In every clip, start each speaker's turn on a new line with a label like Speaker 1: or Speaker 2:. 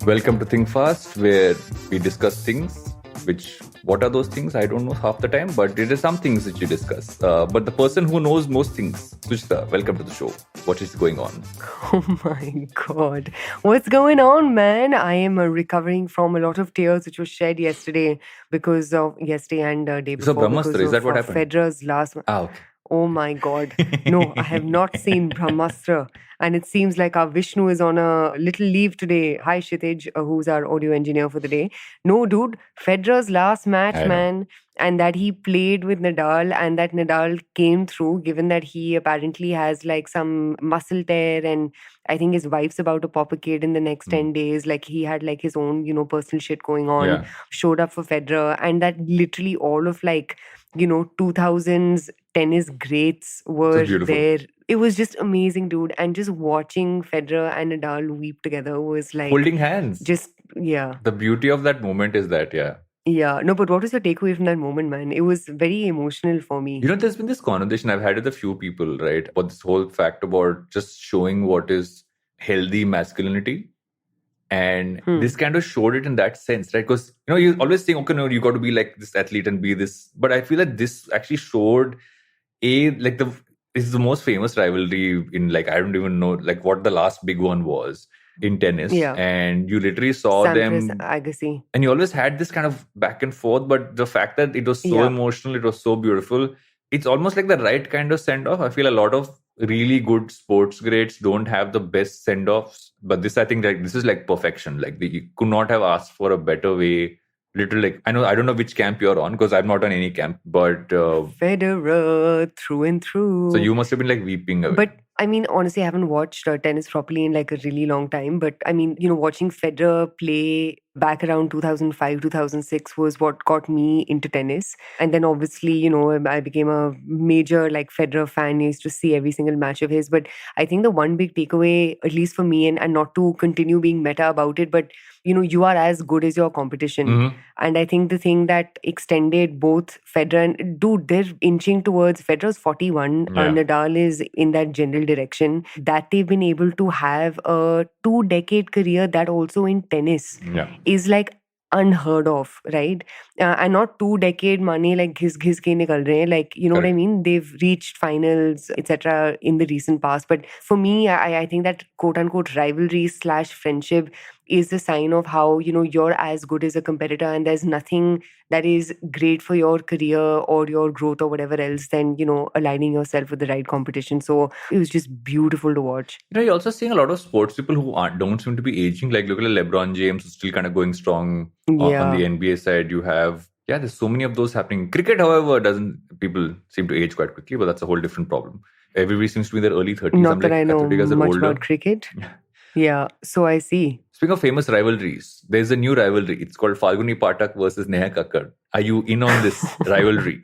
Speaker 1: Welcome to Think Fast, where we discuss things. What are those things? I don't know half the time, but it is some things which we discuss. But the person who knows most things, Suchita, welcome to the show. What is going on?
Speaker 2: Oh my God. What's going on, man? I am recovering from a lot of tears which was shed yesterday because of yesterday and day
Speaker 1: So
Speaker 2: before.
Speaker 1: Brahmastra, is that what happened?
Speaker 2: Fedra's last.
Speaker 1: Okay.
Speaker 2: Oh my God. No, I have not seen Brahmastra. And it seems like our Vishnu is on a little leave today. Hi, Kshitij, who's our audio engineer for the day. No, dude, Federer's last match, man, and that he played with Nadal and that Nadal came through, given that he apparently has like some muscle tear and I think his wife's about to pop a kid in the next 10 days. Like he had like his own, personal shit going on, showed up for Federer, and that literally all of 2000s tennis greats were there. It was just amazing, dude. And just watching Federer and Nadal weep together was like
Speaker 1: holding hands.
Speaker 2: The
Speaker 1: beauty of that moment is that,
Speaker 2: Yeah. No, but what was your takeaway from that moment, man? It was very emotional for me.
Speaker 1: There's been this conversation I've had with a few people, right? About this whole fact about just showing what is healthy masculinity. And this kind of showed it in that sense, right? Because, you always think, okay, no, you got to be like this athlete and be this. But I feel that this actually showed this is the most famous rivalry in I don't even know what the last big one was in tennis.
Speaker 2: Yeah.
Speaker 1: And you literally saw them.
Speaker 2: Agassi.
Speaker 1: And you always had this kind of back and forth. But the fact that it was so emotional, it was so beautiful. It's almost like the right kind of send-off. I feel a lot of really good sports greats don't have the best send-offs. But this, I think, this is perfection. You could not have asked for a better way. Literally, I don't know which camp you're on because I'm not on any camp. But
Speaker 2: Federer through and through.
Speaker 1: So you must have been weeping away.
Speaker 2: But I mean, honestly, I haven't watched tennis properly in a really long time. But I mean, watching Federer play back around 2005, 2006 was what got me into tennis. And then obviously, I became a major Federer fan. I used to see every single match of his. But I think the one big takeaway, at least for me, and not to continue being meta about it, but you are as good as your competition.
Speaker 1: Mm-hmm.
Speaker 2: And I think the thing that extended both Federer and, dude, they're inching towards, Federer's 41, Nadal is in that general direction, that they've been able to have a 2-decade career that also in tennis is unheard of, right? And not 2-decade money घिस के निकल रहे हैं, you know what I mean? They've reached finals, etc. in the recent past. But for me, I think that quote-unquote rivalry / friendship is the sign of how, you're as good as a competitor and there's nothing that is great for your career or your growth or whatever else than, aligning yourself with the right competition. So it was just beautiful to watch.
Speaker 1: You're also seeing a lot of sports people who don't seem to be aging. Look at LeBron James, who's still kind of going strong on the NBA side. You have, there's so many of those happening. Cricket, however, people seem to age quite quickly, but that's a whole different problem. Everybody seems to be in their early 30s.
Speaker 2: Not that I know much about cricket. Yeah, so I see.
Speaker 1: Speaking of famous rivalries, there's a new rivalry. It's called Falguni Pathak versus Neha Kakkar. Are you in on this rivalry?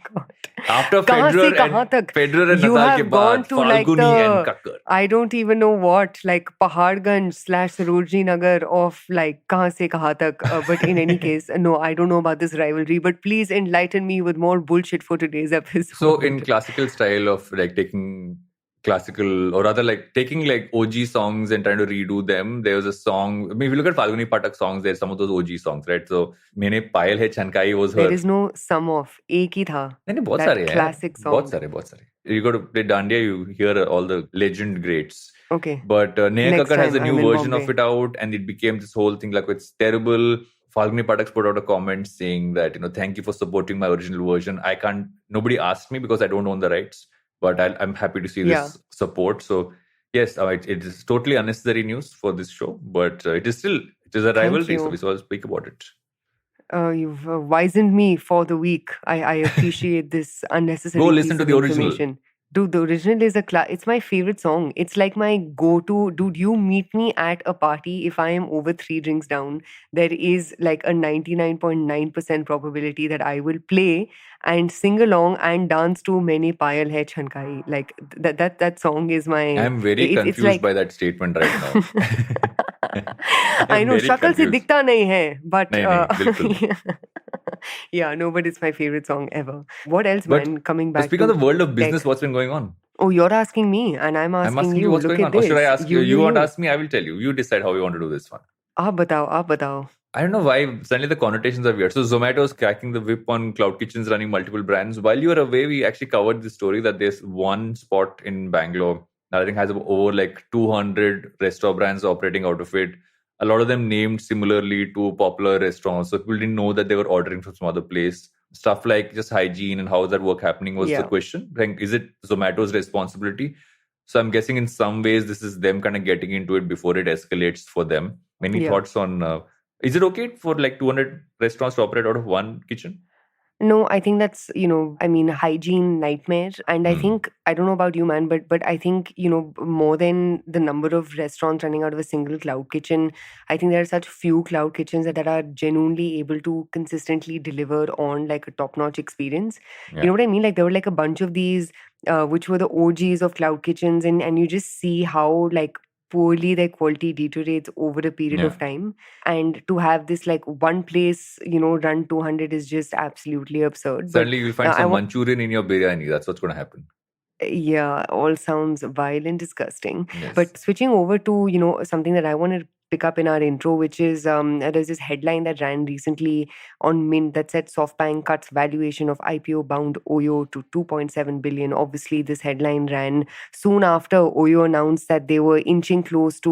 Speaker 1: After Federer and
Speaker 2: you
Speaker 1: Nadal
Speaker 2: have
Speaker 1: ke
Speaker 2: gone
Speaker 1: baad,
Speaker 2: to
Speaker 1: Falguni and Kakkar.
Speaker 2: I don't even know what, Paharganj / Sarojini Nagar of kahan se kahan tak. But in any case, no, I don't know about this rivalry. But please enlighten me with more bullshit for today's episode.
Speaker 1: So in classical style of taking classical, or rather taking OG songs and trying to redo them. There was a song, I mean, if you look at Falguni Pathak songs, there's some of those OG songs, right? So Maine Payal Hai Chhankai was her.
Speaker 2: There is no sum of, ek hi tha.
Speaker 1: That
Speaker 2: classic song.
Speaker 1: Bahut sare. You got to play Dandiya, you hear all the legend greats.
Speaker 2: Okay.
Speaker 1: But Neha Kakkar has a new version of it out and it became this whole thing it's terrible. Falguni Pathak put out a comment saying that, thank you for supporting my original version. Nobody asked me because I don't own the rights. But I'm happy to see this support. So, yes, it is totally unnecessary news for this show. But it is a rivalry, so we shall speak about it.
Speaker 2: You've wizened me for the week. I appreciate this unnecessary
Speaker 1: Go listen to the original.
Speaker 2: Dude, the original is it's my favorite song. It's my go-to. Dude, you meet me at a party if I am over 3 drinks down. There is a 99.9% probability that I will play and sing along and dance to Maine Payal Hai Chhankai. That song is my...
Speaker 1: I'm very confused by that statement right now.
Speaker 2: I know, shakal se dikhta nahi hai, but...
Speaker 1: Bilkul.
Speaker 2: Yeah, no, but it's my favorite song ever. What else, man? Coming back.
Speaker 1: Speaking of the world of business, what's been going on?
Speaker 2: Oh, you're asking me, and I'm asking you.
Speaker 1: What's
Speaker 2: Look
Speaker 1: going
Speaker 2: at
Speaker 1: on.
Speaker 2: this.
Speaker 1: Or should I ask you? You want to ask me? I will tell you. You decide how you want to do this one.
Speaker 2: आप बताओ.
Speaker 1: I don't know why suddenly the connotations are weird. So Zomato is cracking the whip on cloud kitchens running multiple brands. While you were away, we actually covered the story that there's one spot in Bangalore that I think has over like 200 restaurant brands operating out of it. A lot of them named similarly to popular restaurants. So people didn't know that they were ordering from some other place. Stuff like just hygiene and how is that work happening was the
Speaker 2: Yeah.
Speaker 1: question. Like, is it Zomato's responsibility? So I'm guessing in some ways this is them kind of getting into it before it escalates for them. Many thoughts on is it okay for like 200 restaurants to operate out of one kitchen?
Speaker 2: No, I think that's, hygiene nightmare. And I think, I don't know about you, man, but I think, more than the number of restaurants running out of a single cloud kitchen, I think there are such few cloud kitchens that are genuinely able to consistently deliver on like a top-notch experience.
Speaker 1: Yeah.
Speaker 2: You know what I mean? Like there were like a bunch of these, which were the OGs of cloud kitchens, and you just see how like poorly their quality deteriorates over a period of time. And to have this like one place, run 200 is just absolutely absurd.
Speaker 1: Suddenly you'll find
Speaker 2: I
Speaker 1: some Manchurian in your biryani. That's what's going to happen.
Speaker 2: Yeah, all sounds vile and disgusting.
Speaker 1: Yes.
Speaker 2: But switching over to, something that I want to pick up in our intro, which is there's this headline that ran recently on Mint that said SoftBank cuts valuation of IPO bound Oyo to 2.7 billion. Obviously, this headline ran soon after Oyo announced that they were inching close to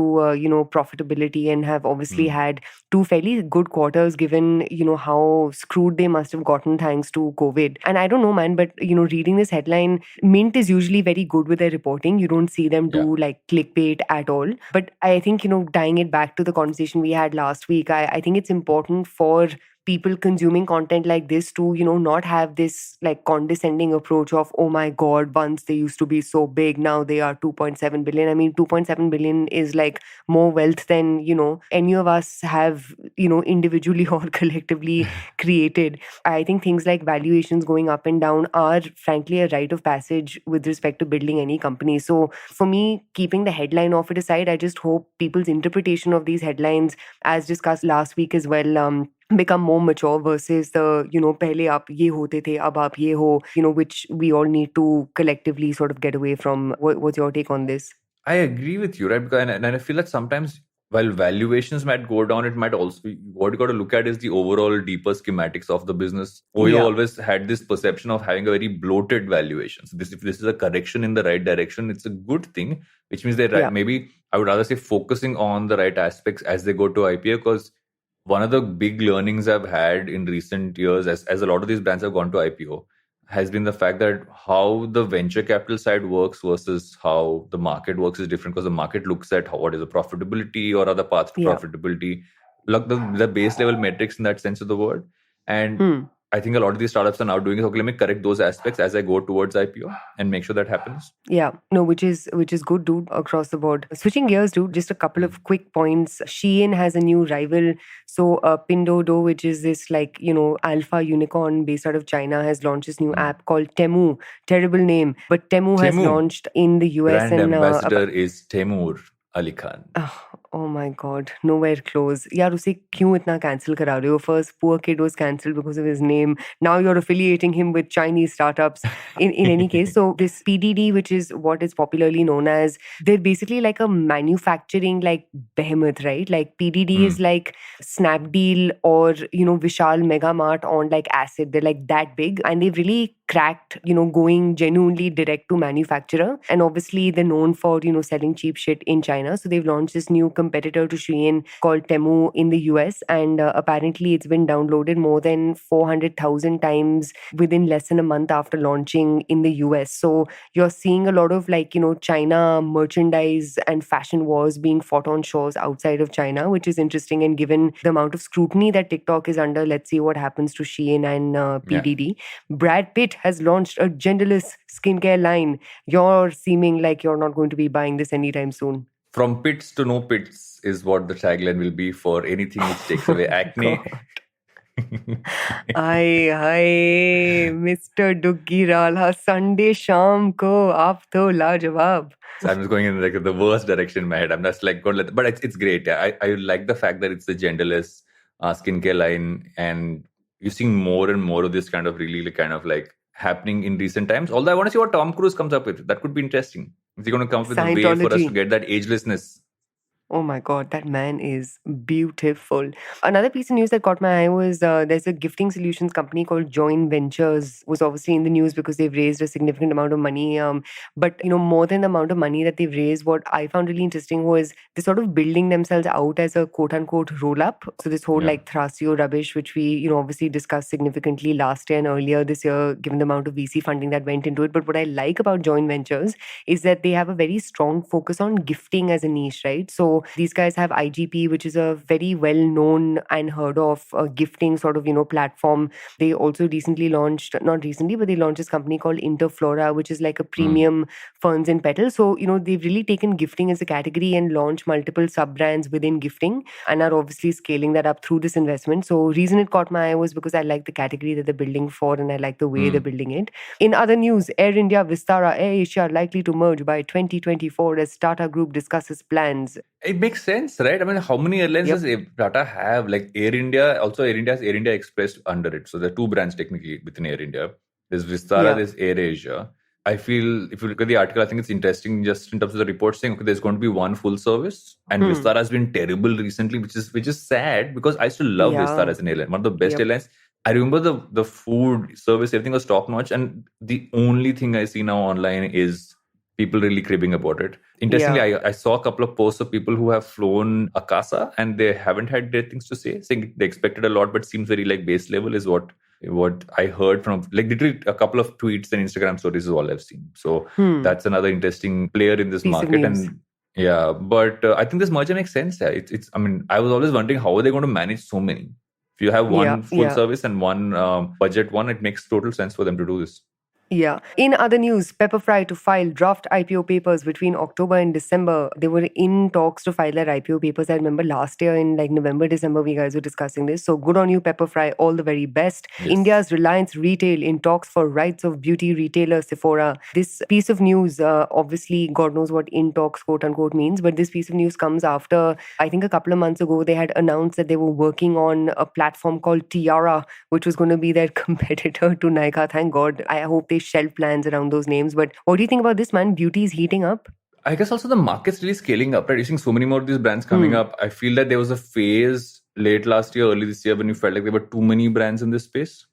Speaker 2: profitability and have obviously had two fairly good quarters given how screwed they must have gotten thanks to COVID. And I don't know, man, but reading this headline, Mint is usually very good with their reporting. You don't see them do like clickbait at all. But I think, tying it back to the conversation we had last week, I think it's important for people consuming content like this to, not have this like condescending approach of, oh my God, once they used to be so big, now they are 2.7 billion. I mean, 2.7 billion is like more wealth than, any of us have, individually or collectively created. I think things like valuations going up and down are frankly a rite of passage with respect to building any company. So for me, keeping the headline of it aside, I just hope people's interpretation of these headlines, as discussed last week as well, become more mature versus the, pehle aap ye hote the, ab aap ye ho, which we all need to collectively sort of get away from. What's your take on this?
Speaker 1: I agree with you, right? Because, and I feel that sometimes while valuations might go down, it might also be, what you got to look at is the overall deeper schematics of the business. Oyo always had this perception of having a very bloated valuation. So if this is a correction in the right direction, it's a good thing, which means they're maybe, I would rather say, focusing on the right aspects as they go to IPO. Because one of the big learnings I've had in recent years, as a lot of these brands have gone to IPO, has been the fact that how the venture capital side works versus how the market works is different, because the market looks at what is the profitability or other paths to profitability, like the base level metrics in that sense of the word. And I think a lot of these startups are now doing is, okay, let me correct those aspects as I go towards IPO and make sure that happens.
Speaker 2: Yeah, no, which is good, dude, across the board. Switching gears, dude, just a couple of quick points. Shein has a new rival. So Pinduoduo, which is this like, alpha unicorn based out of China, has launched this new app called Temu. Terrible name. But Temu has launched in the US.
Speaker 1: Brand ambassador is Temur Ali Khan.
Speaker 2: Oh my God, nowhere close. यार उसे क्यों इतना cancel करा रहे हो? First, poor kid was cancelled because of his name. Now you're affiliating him with Chinese startups. In any case, so this PDD, which is what is popularly known as, they're basically like a manufacturing like behemoth, right? Like PDD is like Snapdeal or Vishal Megamart on like acid. They're like that big, and they've really cracked going genuinely direct to manufacturer. And obviously they're known for selling cheap shit in China. So they've launched this new competitor to Shein called Temu in the US, and apparently it's been downloaded more than 400,000 times within less than a month after launching in the US. So you're seeing a lot of like China merchandise and fashion wars being fought on shores outside of China, which is interesting. And given the amount of scrutiny that TikTok is under, let's see what happens to Shein and PDD. Brad Pitt has launched a genderless skincare line. You're seeming like you're not going to be buying this anytime soon.
Speaker 1: From pits to no pits is what the tagline will be for anything which takes away acne.
Speaker 2: Hi, Mr. Duggi Ralha, Sunday sham ko aap to lajawab.
Speaker 1: So I'm just going in like the worst direction in my head. I'm just like, but it's great. I like the fact that it's the genderless skincare line, and you're seeing more and more of this kind of really kind of like happening in recent times. Although I want to see what Tom Cruise comes up with. That could be interesting. Is he going to come up with a way for us to get that agelessness?
Speaker 2: Oh my God, that man is beautiful. Another piece of news that caught my eye was there's a gifting solutions company called Join Ventures, was obviously in the news because they've raised a significant amount of money. But more than the amount of money that they've raised, what I found really interesting was they're sort of building themselves out as a quote unquote roll up. So this whole like Thrasio rubbish, which we obviously discussed significantly last year and earlier this year, given the amount of VC funding that went into it. But what I like about Join Ventures is that they have a very strong focus on gifting as a niche, right? So these guys have IGP, which is a very well-known and heard of gifting sort of, platform. They also recently launched, not recently, but they launched this company called Interflora, which is like a premium ferns and petals. So, they've really taken gifting as a category and launched multiple sub-brands within gifting and are obviously scaling that up through this investment. So reason it caught my eye was because I like the category that they're building for and I like the way they're building it. In other news, Air India, Vistara, Air Asia likely to merge by 2024 as Tata Group discusses plans.
Speaker 1: It makes sense, right? I mean, how many airlines does Tata have? Like Air India, also Air India has Air India Express under it. So there are two brands technically within Air India. There's Vistara, there's Air Asia. I feel if you look at the article, I think it's interesting just in terms of the report saying, okay, there's going to be one full service. And Vistara has been terrible recently, which is sad because I still love Vistara as an airline. One of the best airlines. I remember the food service, everything was top notch. And the only thing I see now online is people really cribbing about it. Interestingly, I saw a couple of posts of people who have flown Akasa and they haven't had great things to say, saying they expected a lot, but seems very like base level is what I heard from, like literally a couple of tweets and Instagram stories is all I've seen. So that's another interesting player in this market. And but I think this merger makes sense. Yeah, it's. I mean, I was always wondering how are they going to manage so many. If you have one full service and one budget one, it makes total sense for them to do this.
Speaker 2: Yeah. In other news, Pepperfry to file draft IPO papers between October and December. They were in talks to file their IPO papers. I remember last year in like November, December, we guys were discussing this. So good on you, Pepperfry. All the very best. Yes. India's Reliance Retail in talks for rights of beauty retailer Sephora. This piece of news, obviously, God knows what in talks, quote unquote, means. But this piece of news comes after, I think a couple of months ago, they had announced that they were working on a platform called Tiara, which was going to be their competitor to Nykaa. Thank God. I hope they shelf plans around those names. But what do you think about this, man? Beauty is heating up.
Speaker 1: I guess also the market's really scaling up, right? You're seeing so many more of these brands coming up. I feel that there was a phase late last year, early this year, when you felt like there were too many brands in this space.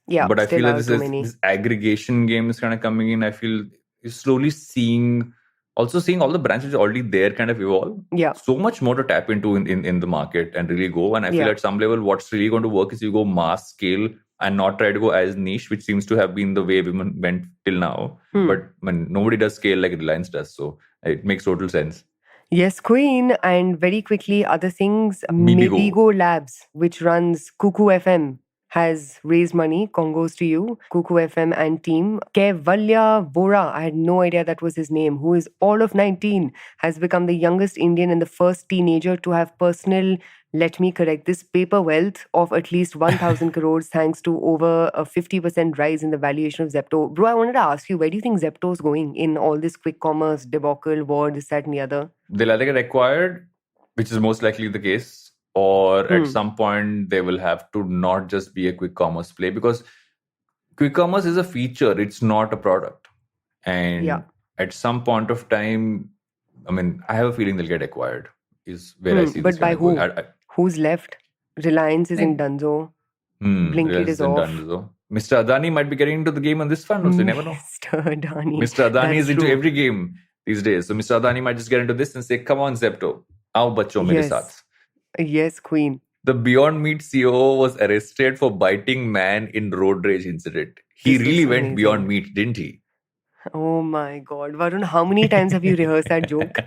Speaker 2: Yeah,
Speaker 1: but I feel like this aggregation game is kind of coming in. I feel you're slowly seeing all the brands which are already there kind of evolve.
Speaker 2: Yeah.
Speaker 1: So much more to tap into in the market and really go. And I feel at some level, what's really going to work is you go mass scale and not try to go as niche, which seems to have been the way women went till now. But nobody does scale like Reliance does. So it makes total sense.
Speaker 2: Yes, Queen. And very quickly, other things. Mibigo Labs, which runs Kuku FM, has raised money. Congos to you, Kuku FM and team. Kevalya Bora, I had no idea that was his name, who is all of 19, has become the youngest Indian and the first teenager to have personal, let me correct this, paper wealth of at least 1,000 crores thanks to over a 50% rise in the valuation of Zepto. Bro, I wanted to ask you, where do you think Zepto is going in all this quick commerce, debacle, war, this, that and the other?
Speaker 1: They'll either get acquired, which is most likely the case, or at some point they will have to not just be a quick commerce play, because quick commerce is a feature, it's not a product. And at some point of time, I mean, I have a feeling they'll get acquired is where I see
Speaker 2: but
Speaker 1: this.
Speaker 2: But by who? Who's left? Reliance is in Dunzo. Blinkit is off. Dunzo.
Speaker 1: Mr. Adani might be getting into the game on this one, so you never know.
Speaker 2: Mr. Adani.
Speaker 1: Mr. Adani is into every game these days. So Mr. Adani might just get into this and say, come on, Zepto. Aao bachcho mere saath.
Speaker 2: Yes, Queen.
Speaker 1: The Beyond Meat CEO was arrested for biting man in road rage incident. He really went Beyond Meat, didn't he?
Speaker 2: Oh my God. Varun, how many times have you rehearsed that joke?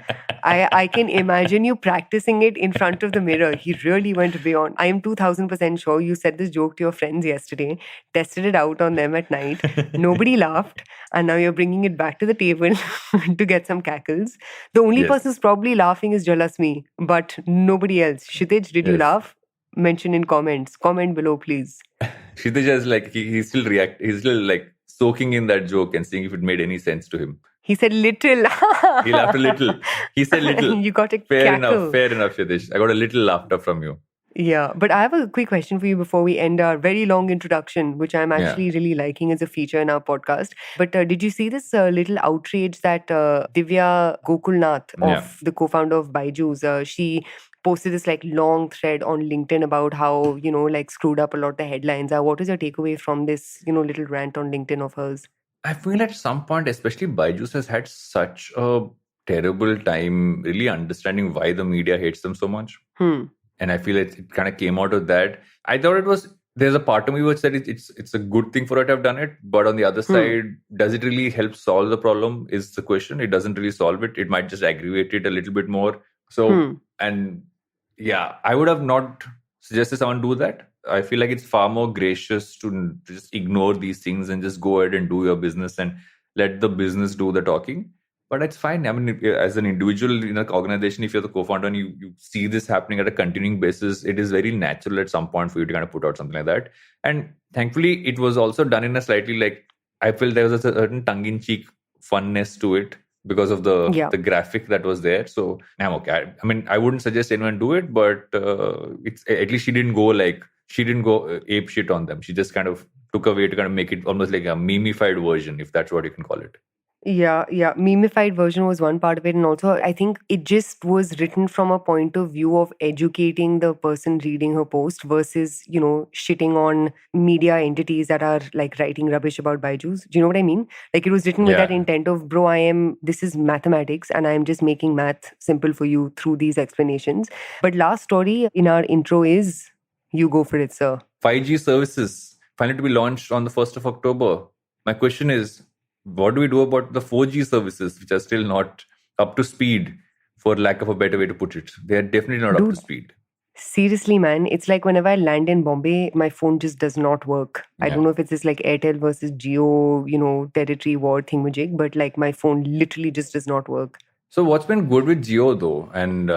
Speaker 2: I can imagine you practicing it in front of the mirror. He really went beyond. I am 2000% sure you said this joke to your friends yesterday, tested it out on them at night. Nobody laughed. And now you're bringing it back to the table to get some cackles. The only person who's probably laughing is Jalasmi, but nobody else. Kshitij, did you laugh? Mention in comments. Comment below, please.
Speaker 1: Kshitij is like, he's still like, soaking in that joke and seeing if it made any sense to him.
Speaker 2: He said little.
Speaker 1: He laughed a little. He said little.
Speaker 2: You got a
Speaker 1: Fair
Speaker 2: cackle.
Speaker 1: Enough, Kshitij. I got a little laughter from you.
Speaker 2: Yeah, but I have a quick question for you before we end our very long introduction, which I'm
Speaker 1: Yeah.
Speaker 2: actually really liking as a feature in our podcast. But did you see this little outrage that Divya Gokulnath,
Speaker 1: Yeah.
Speaker 2: of the co-founder of Byju's, she posted this like long thread on LinkedIn about how, like screwed up a lot of the headlines are. What is your takeaway from this, little rant on LinkedIn of hers?
Speaker 1: I feel at some point, especially Byju's has had such a terrible time really understanding why the media hates them so much. And I feel it kind of came out of that. I thought it was, there's a part of me which said it's a good thing for her to have done it. But on the other side, does it really help solve the problem is the question. It doesn't really solve it. It might just aggravate it a little bit more. So, and yeah, I would have not suggested someone do that. I feel like it's far more gracious to just ignore these things and just go ahead and do your business and let the business do the talking. But it's fine. I mean, as an individual in an organization, if you're the co-founder and you see this happening at a continuing basis, it is very natural at some point for you to kind of put out something like that. And thankfully, it was also done in a slightly like, I felt there was a certain tongue-in-cheek funness to it because of the graphic that was there. So I'm okay. I mean, I wouldn't suggest anyone do it, but it's at least she didn't go ape shit on them. She just kind of took a way to kind of make it almost like a memeified version, if that's what you can call it.
Speaker 2: Yeah. Memeified version was one part of it. And also, I think it just was written from a point of view of educating the person reading her post versus, shitting on media entities that are like writing rubbish about Byju's. Do you know what I mean? Like it was written with that intent of, bro, this is mathematics and I'm just making math simple for you through these explanations. But last story in our intro is, you go for it, sir.
Speaker 1: 5G services finally to be launched on the 1st of October. My question is, what do we do about the 4G services, which are still not up to speed, for lack of a better way to put it? They are definitely not up to speed.
Speaker 2: Seriously, man, it's like whenever I land in Bombay, my phone just does not work. I don't know if it's this like Airtel versus Jio, territory war thingamajig, but like my phone literally just does not work.
Speaker 1: So what's been good with Jio though, and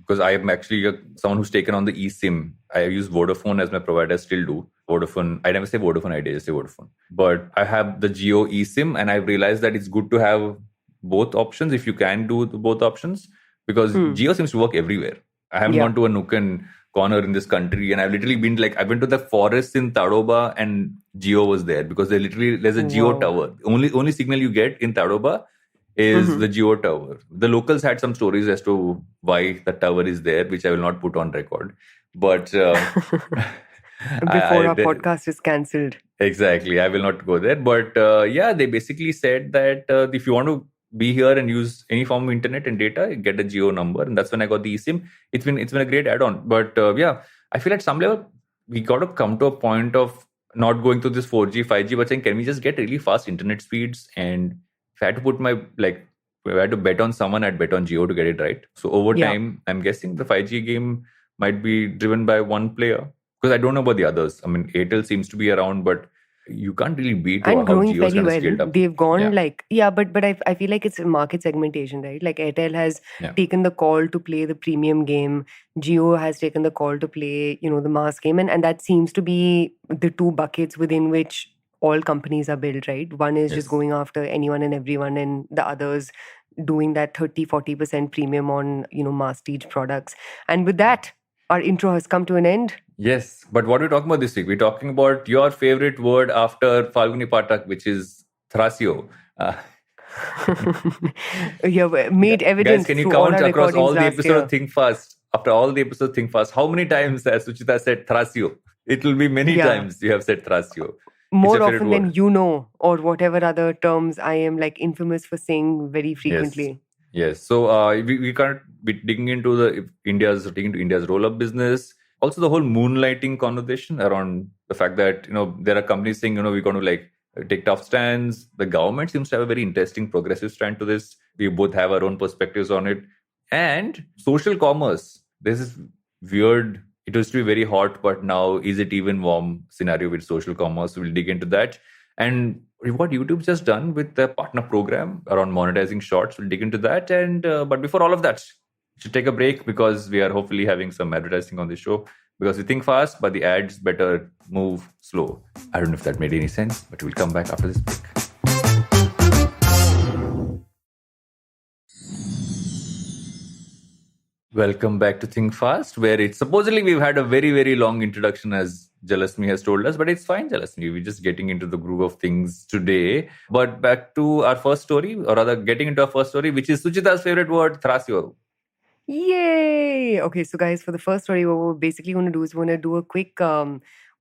Speaker 1: because I am actually someone who's taken on the eSIM, I use Vodafone as my provider, still do. Vodafone, I never say Vodafone Idea, I just say Vodafone. But I have the Jio eSIM and I've realized that it's good to have both options if you can do both options, because Jio seems to work everywhere. I haven't gone to a nook and corner in this country, and I've literally been like, I went to the forest in Tadoba and Jio was there because there's a Jio tower. Only signal you get in Tadoba is the Jio tower. The locals had some stories as to why the tower is there, which I will not put on record. But
Speaker 2: before our podcast is cancelled.
Speaker 1: Exactly. I will not go there. But they basically said that if you want to be here and use any form of internet and data, get a Jio number. And that's when I got the eSIM. It's been a great add-on. But I feel at some level, we got to come to a point of not going to this 4G, 5G, but saying, can we just get really fast internet speeds? And if I had to put if I had to bet on someone, I'd bet on Jio to get it right. So over time, I'm guessing the 5G game might be driven by one player. Because I don't know about the others. I mean, Airtel seems to be around, but you can't really beat
Speaker 2: and
Speaker 1: how
Speaker 2: growing
Speaker 1: Jio's
Speaker 2: very
Speaker 1: kind of scaled
Speaker 2: well.
Speaker 1: up.
Speaker 2: They've gone but I feel like it's market segmentation, right? Like Airtel has taken the call to play the premium game. Jio has taken the call to play, the mass game. And that seems to be the two buckets within which all companies are built, right? One is just going after anyone and everyone, and the others doing that 30-40% premium on, masstige products. And with that, our intro has come to an end.
Speaker 1: Yes, but what are we talking about this week? We're talking about your favorite word after Falguni Pathak, which is Thrasio.
Speaker 2: Made evidence.
Speaker 1: Guys, can you count across all the episodes? Think fast. After all the episodes, think fast. How many times has Suchita said Thrasio? It will be many times you have said Thrasio.
Speaker 2: More often than or whatever other terms I am like infamous for saying very frequently.
Speaker 1: Yes. So we can't be digging into India's roll-up business. Also, the whole moonlighting conversation around the fact that there are companies saying we're going to take tough stands. The government seems to have a very interesting progressive stand to this. We both have our own perspectives on it. And social commerce. This is weird. It used to be very hot, but now is it even warm scenario with social commerce? We'll dig into that. And what YouTube's just done with the partner program around monetizing shorts, we'll dig into that. And but before all of that, we should take a break because we are hopefully having some advertising on the show. Because we think fast, but the ads better move slow. I don't know if that made any sense, but we'll come back after this break. Welcome back to Think Fast, where it's supposedly we've had a very, very long introduction, as Jalasmi has told us, but it's fine, Jalasmi. We're just getting into the groove of things today. But back to our first story, or rather, getting into our first story, which is Suchita's favorite word, Thrasio.
Speaker 2: Yay! Okay, so guys, for the first story, what we're basically going to do is we're going to do a quick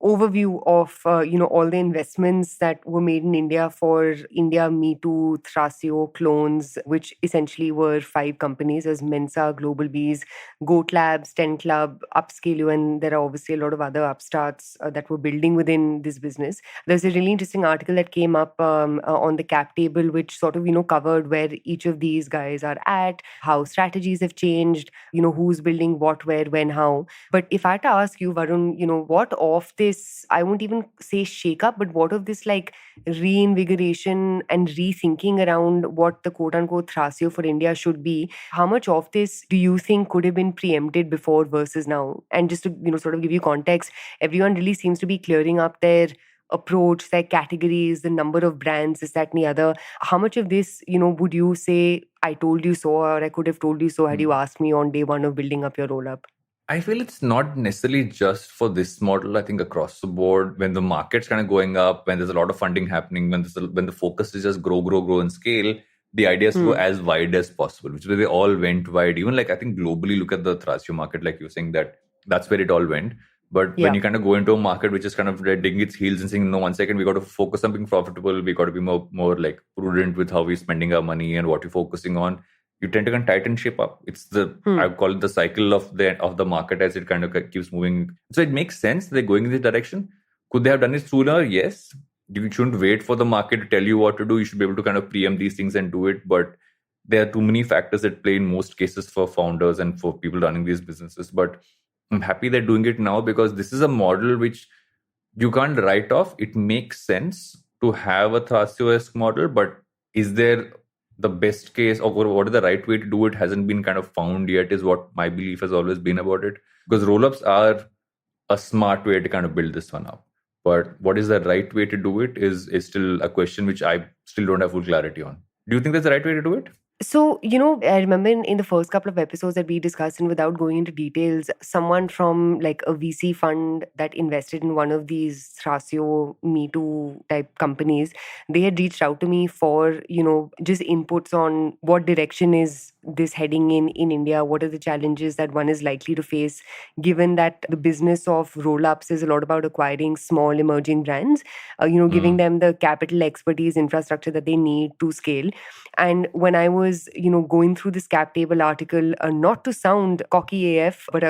Speaker 2: overview of all the investments that were made in India for India Me Too, Thrasio clones, which essentially were 5 companies as Mensa, Global Bees, Goat Labs, Ten Club, Upscale, and there are obviously a lot of other upstarts that were building within this business. There's a really interesting article that came up on the cap table, which sort of covered where each of these guys are at, how strategies have changed, who's building what, where, when, how. But if I had to ask you, Varun, what of this, I won't even say shake up, but what of this like reinvigoration and rethinking around what the quote unquote Thrasio for India should be, how much of this do you think could have been preempted before versus now? And just to, sort of give you context, everyone really seems to be clearing up their approach, their categories, the number of brands, this, that, and the other. How much of this, would you say, I told you so, or I could have told you so had you asked me on day one of building up your roll up?
Speaker 1: I feel it's not necessarily just for this model. I think across the board, when the market's kind of going up, when there's a lot of funding happening, when the focus is just grow and scale, the idea is to go as wide as possible, which is where they all went wide. Even like I think globally, look at the Thrasio market, like you're saying that's where it all went. But when you kind of go into a market which is kind of digging its heels and saying, no, 1 second, we got to focus on being profitable. We got to be more like prudent with how we're spending our money and what we're focusing on. You tend to kind of tighten shape up. It's I call it the cycle of the market as it kind of keeps moving. So it makes sense they're going in this direction. Could they have done it sooner? Yes. You shouldn't wait for the market to tell you what to do. You should be able to kind of preempt these things and do it. But there are too many factors that play in most cases for founders and for people running these businesses. But I'm happy they're doing it now because this is a model which you can't write off. It makes sense to have a Thrasio-esque model, but is there the best case or what is the right way to do it hasn't been kind of found yet, is what my belief has always been about it. Because roll-ups are a smart way to kind of build this one up. But what is the right way to do it is still a question which I still don't have full clarity on. Do you think that's the right way to do it?
Speaker 2: So, I remember in the first couple of episodes that we discussed, and without going into details, someone from like a VC fund that invested in one of these Thrasio Me Too type companies, they had reached out to me for, just inputs on what direction is this heading in India, what are the challenges that one is likely to face, given that the business of roll-ups is a lot about acquiring small emerging brands, giving them the capital, expertise, infrastructure that they need to scale. And when I was, going through this cap table article, not to sound cocky AF, but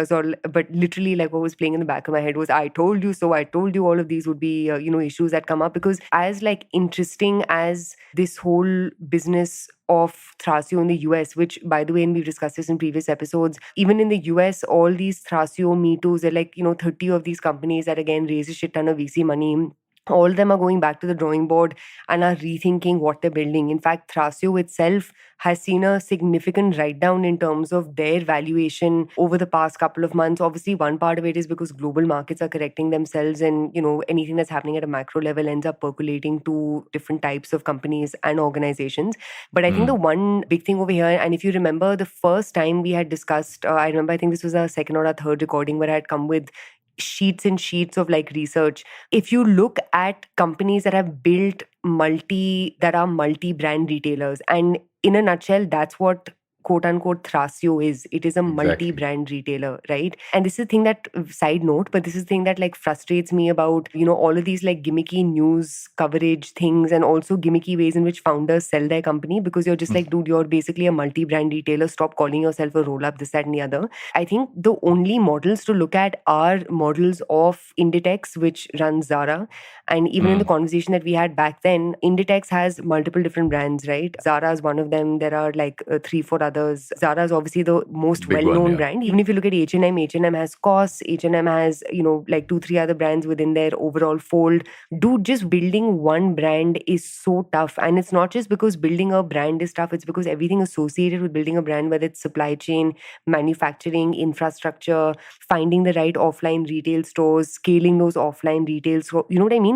Speaker 2: but literally like what was playing in the back of my head was, I told you so, I told you all of these would be, issues that come up. Because as like interesting as this whole business of Thrasio in the US, which by the way, and we've discussed this in previous episodes, even in the US, all these Thrasio Me Too's are like, 30 of these companies that again raise a shit ton of VC money. All of them are going back to the drawing board and are rethinking what they're building. In fact, Thrasio itself has seen a significant write-down in terms of their valuation over the past couple of months. Obviously, one part of it is because global markets are correcting themselves and, anything that's happening at a macro level ends up percolating to different types of companies and organizations. But I think the one big thing over here, and if you remember the first time we had discussed, I think this was our second or our third recording where I had come with sheets and sheets of like research. If you look at companies that have built multi-brand retailers, and in a nutshell, that's what quote unquote Thrasio is. It is a multi-brand retailer, right? And this is the thing that, side note, but this is the thing that like frustrates me about, all of these like gimmicky news coverage things and also gimmicky ways in which founders sell their company, because you're just like, dude, you're basically a multi-brand retailer. Stop calling yourself a roll-up, this, that, and the other. I think the only models to look at are models of Inditex, which runs Zara. And even in the conversation that we had back then, Inditex has multiple different brands, right? Zara is one of them. There are like 3-4 others. Zara is obviously the most well-known brand. Even if you look at H&M, H&M has COS, H&M has, like 2-3 other brands within their overall fold. Dude, just building one brand is so tough. And it's not just because building a brand is tough. It's because everything associated with building a brand, whether it's supply chain, manufacturing, infrastructure, finding the right offline retail stores, scaling those offline retail stores, you know what I mean?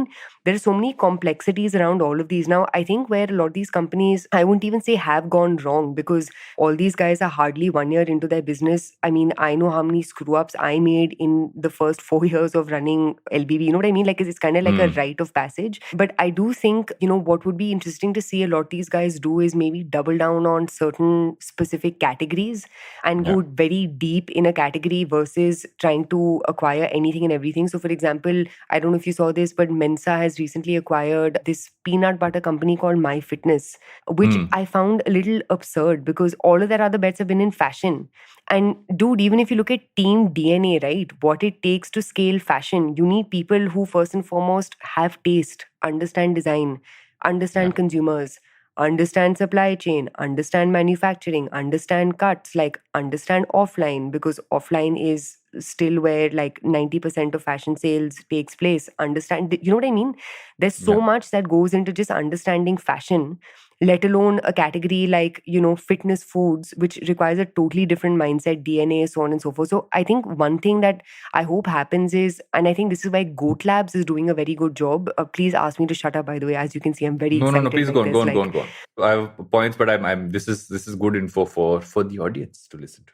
Speaker 2: there are so many complexities around all of these. Now, I think where a lot of these companies, I wouldn't even say have gone wrong, because all these guys are hardly 1 year into their business. I mean, I know how many screw ups I made in the first 4 years of running LBB. You know what I mean? Like, it's kind of like a rite of passage. But I do think, what would be interesting to see a lot of these guys do is maybe double down on certain specific categories and go very deep in a category versus trying to acquire anything and everything. So, for example, I don't know if you saw this, but Mensa has recently acquired this peanut butter company called My Fitness, which I found a little absurd because all of their other bets have been in fashion. And dude, even if you look at team DNA, right, what it takes to scale fashion, you need people who first and foremost have taste, understand design, understand consumers, understand supply chain, understand manufacturing, understand cuts, like understand offline, because offline is still where like 90% of fashion sales takes place. Understand, you know what I mean? There's so much that goes into just understanding fashion, let alone a category like, fitness foods, which requires a totally different mindset, DNA, so on and so forth. So I think one thing that I hope happens is, and I think this is why Goat Labs is doing a very good job. Please ask me to shut up, by the way. As you can see, I'm very excited.
Speaker 1: No, please
Speaker 2: like
Speaker 1: go on,
Speaker 2: this,
Speaker 1: go on,
Speaker 2: like,
Speaker 1: go on, go on. I have points, but this is good info for the audience to listen to.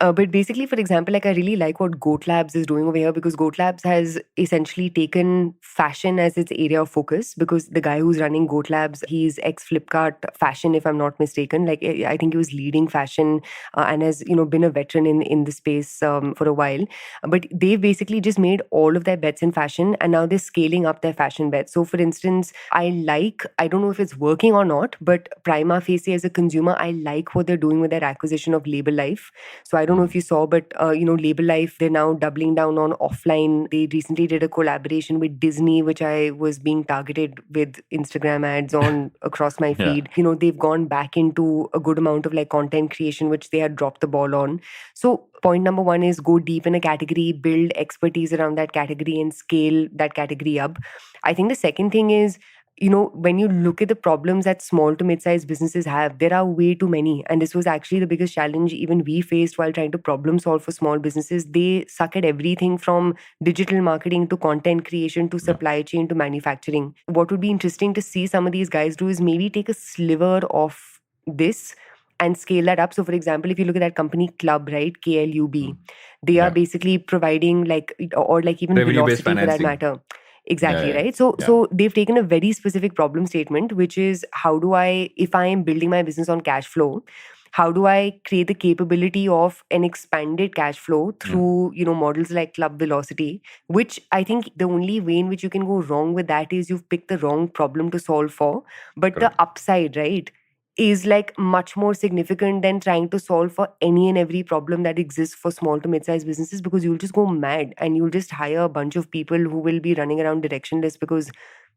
Speaker 2: But basically, for example, like I really like what Goat Labs is doing over here, because Goat Labs has essentially taken fashion as its area of focus, because the guy who's running Goat Labs, he's ex-Flipkart fashion, if I'm not mistaken. Like, I think he was leading fashion and has, been a veteran in the space for a while. But they've basically just made all of their bets in fashion, and now they're scaling up their fashion bets. So, for instance, I don't know if it's working or not, but prima facie as a consumer, I like what they're doing with their acquisition of Label Life. So I don't know if you saw, but Label Life, they're now doubling down on offline. They recently did a collaboration with Disney, which I was being targeted with Instagram ads on across my feed. They've gone back into a good amount of like content creation, which they had dropped the ball on. So point number one is go deep in a category, build expertise around that category and scale that category up. I think the second thing is, when you look at the problems that small to mid-sized businesses have, there are way too many. And this was actually the biggest challenge even we faced while trying to problem solve for small businesses. They suck at everything from digital marketing to content creation to supply chain to manufacturing. What would be interesting to see some of these guys do is maybe take a sliver of this and scale that up. So, for example, if you look at that company Club, right, KLUB, they are basically providing like, or like even
Speaker 1: Revenue-based
Speaker 2: Velocity for that
Speaker 1: financing.
Speaker 2: matter. Exactly, right? So they've taken a very specific problem statement, which is if I am building my business on cash flow, how do I create the capability of an expanded cash flow through, models like Club Velocity, which I think the only way in which you can go wrong with that is you've picked the wrong problem to solve for. But the upside, right, is like much more significant than trying to solve for any and every problem that exists for small to mid-sized businesses, because you'll just go mad and you'll just hire a bunch of people who will be running around directionless, because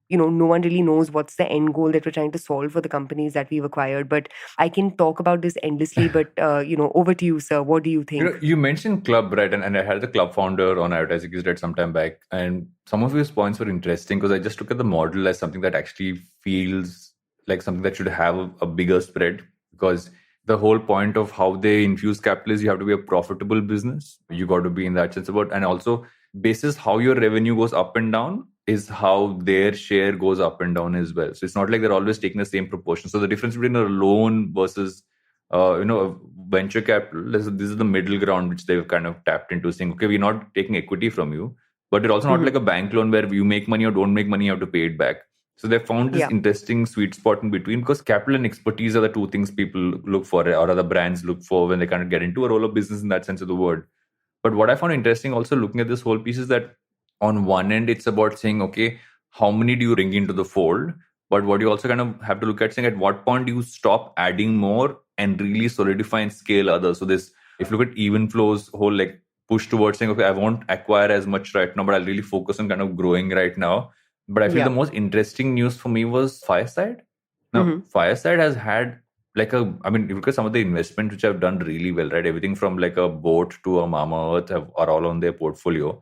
Speaker 2: no one really knows what's the end goal that we're trying to solve for the companies that we've acquired. But I can talk about this endlessly, but over to you, sir. What do you think?
Speaker 1: You mentioned Club, right? And I had the Club founder on Advertising Gizlet some time back, and some of his points were interesting because I just look at the model as something that actually feels like something that should have a bigger spread, because the whole point of how they infuse capital is you have to be a profitable business. You got to be in that sense about, and also basis how your revenue goes up and down is how their share goes up and down as well. So it's not like they're always taking the same proportion. So the difference between a loan versus venture capital, this is the middle ground which they've kind of tapped into, saying, okay, we're not taking equity from you, but it's also not like a bank loan where you make money or don't make money, you have to pay it back. So they found this interesting sweet spot in between, because capital and expertise are the two things people look for, or other brands look for when they kind of get into a role of business in that sense of the word. But what I found interesting also looking at this whole piece is that on one end, it's about saying, okay, how many do you bring into the fold? But what you also kind of have to look at saying, at what point do you stop adding more and really solidify and scale others? So this, if you look at Even Flow's whole like push towards saying, okay, I won't acquire as much right now, but I'll really focus on kind of growing right now. But I feel the most interesting news for me was Fireside. Now, Fireside has had if you look at some of the investments which have done really well, right? Everything from like a boat to a Mama Earth are all on their portfolio.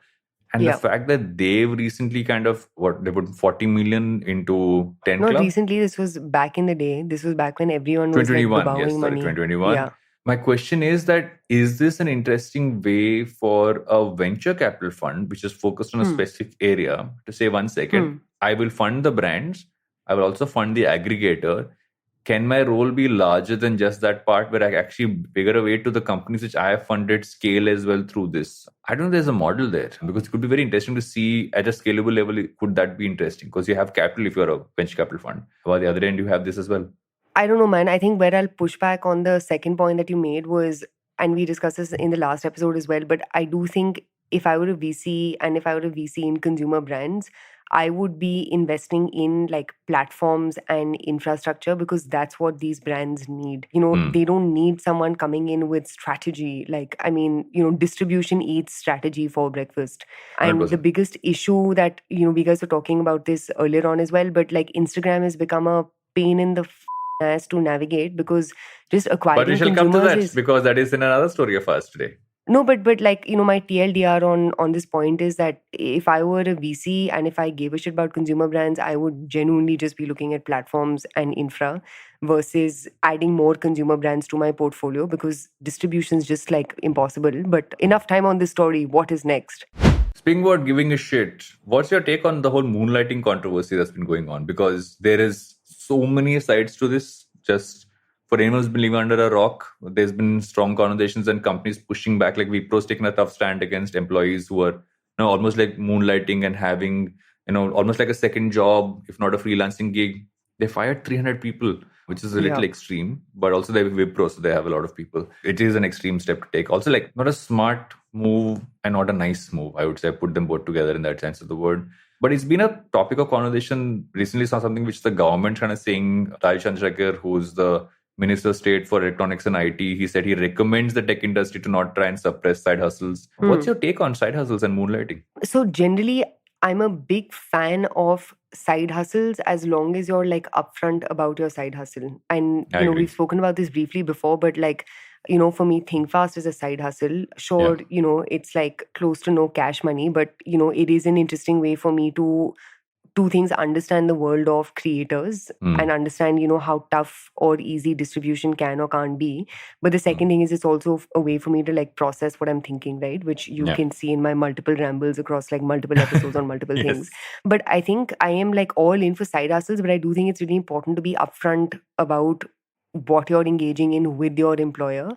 Speaker 1: And the fact that they've recently kind of, they put 40 million into 10 Club?
Speaker 2: Not recently, this was back in the day. This was back when everyone was like devouring money.
Speaker 1: 2021.
Speaker 2: Yeah.
Speaker 1: My question is is this an interesting way for a venture capital fund, which is focused on a specific area, to say, one second, I will fund the brands. I will also fund the aggregator. Can my role be larger than just that part where I actually figure a way to the companies which I have funded scale as well through this? I don't know there's a model there because it could be very interesting to see at a scalable level. Could that be interesting? Because you have capital if you're a venture capital fund. While the other end, you have this as well.
Speaker 2: I don't know, man. I think where I'll push back on the second point that you made was, and we discussed this in the last episode as well, but I do think if I were a VC and if I were a VC in consumer brands, I would be investing in like platforms and infrastructure because that's what these brands need. They don't need someone coming in with strategy. Like, I mean, distribution eats strategy for breakfast. And
Speaker 1: 100%.
Speaker 2: the biggest issue that, we guys were talking about this earlier on as well, but like Instagram has become a pain in the as to navigate because just acquiring
Speaker 1: But we shall come to
Speaker 2: consumers
Speaker 1: that because that is in another story of ours today.
Speaker 2: No, but like, my TLDR on this point is that if I were a VC and if I gave a shit about consumer brands, I would genuinely just be looking at platforms and infra versus adding more consumer brands to my portfolio because distribution is just like impossible. But enough time on this story. What is next?
Speaker 1: Speaking about giving a shit, what's your take on the whole moonlighting controversy that's been going on? Because there is so many sides to this. Just for anyone who's been living under a rock, there's been strong conversations and companies pushing back. Like Wipro's taking a tough stand against employees who are almost like moonlighting and having almost like a second job, if not a freelancing gig. They fired 300 people, which is a little extreme, but also they have Wipro, so they have a lot of people. It is an extreme step to take. Also, like not a smart move and not a nice move. I would say I put them both together in that sense of the word. But it's been a topic of conversation. Recently saw something which the government kind of saying, Chhankar, who's the Minister of State for Electronics and IT, he said he recommends the tech industry to not try and suppress side hustles. What's your take on side hustles and moonlighting?
Speaker 2: So generally, I'm a big fan of side hustles as long as you're like upfront about your side hustle. And, we've spoken about this briefly before, but like, for me, Think Fast is a side hustle. Sure, it's like close to no cash money, but, it is an interesting way for me to two things: understand the world of creators and understand how tough or easy distribution can or can't be. But the second thing is it's also a way for me to like process what I'm thinking, right? Which you can see in my multiple rambles across like multiple episodes on multiple things. But I think I am like all in for side hustles, but I do think it's really important to be upfront about what you're engaging in with your employer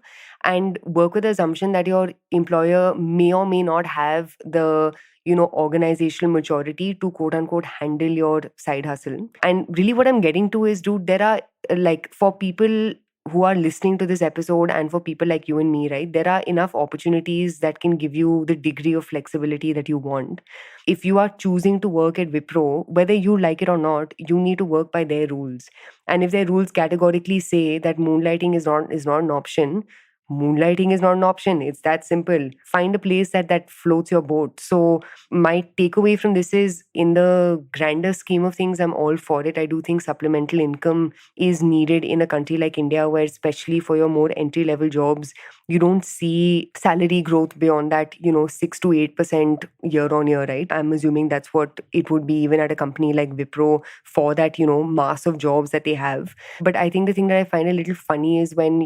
Speaker 2: and work with the assumption that your employer may or may not have the organizational maturity to quote unquote handle your side hustle. And really what I'm getting to is, dude, there are like, for people who are listening to this episode and for people like you and me, right, there are enough opportunities that can give you the degree of flexibility that you want. If you are choosing to work at Wipro, whether you like it or not, you need to work by their rules. And if their rules categorically say that moonlighting is not an option, moonlighting is not an option. It's that simple. Find a place that floats your boat. So my takeaway from this is, in the grander scheme of things, I'm all for it. I do think supplemental income is needed in a country like India, where especially for your more entry level jobs, you don't see salary growth beyond that 6 to 8% year on year, right? I'm assuming that's what it would be even at a company like Wipro for that mass of jobs that they have. But I think the thing that I find a little funny is when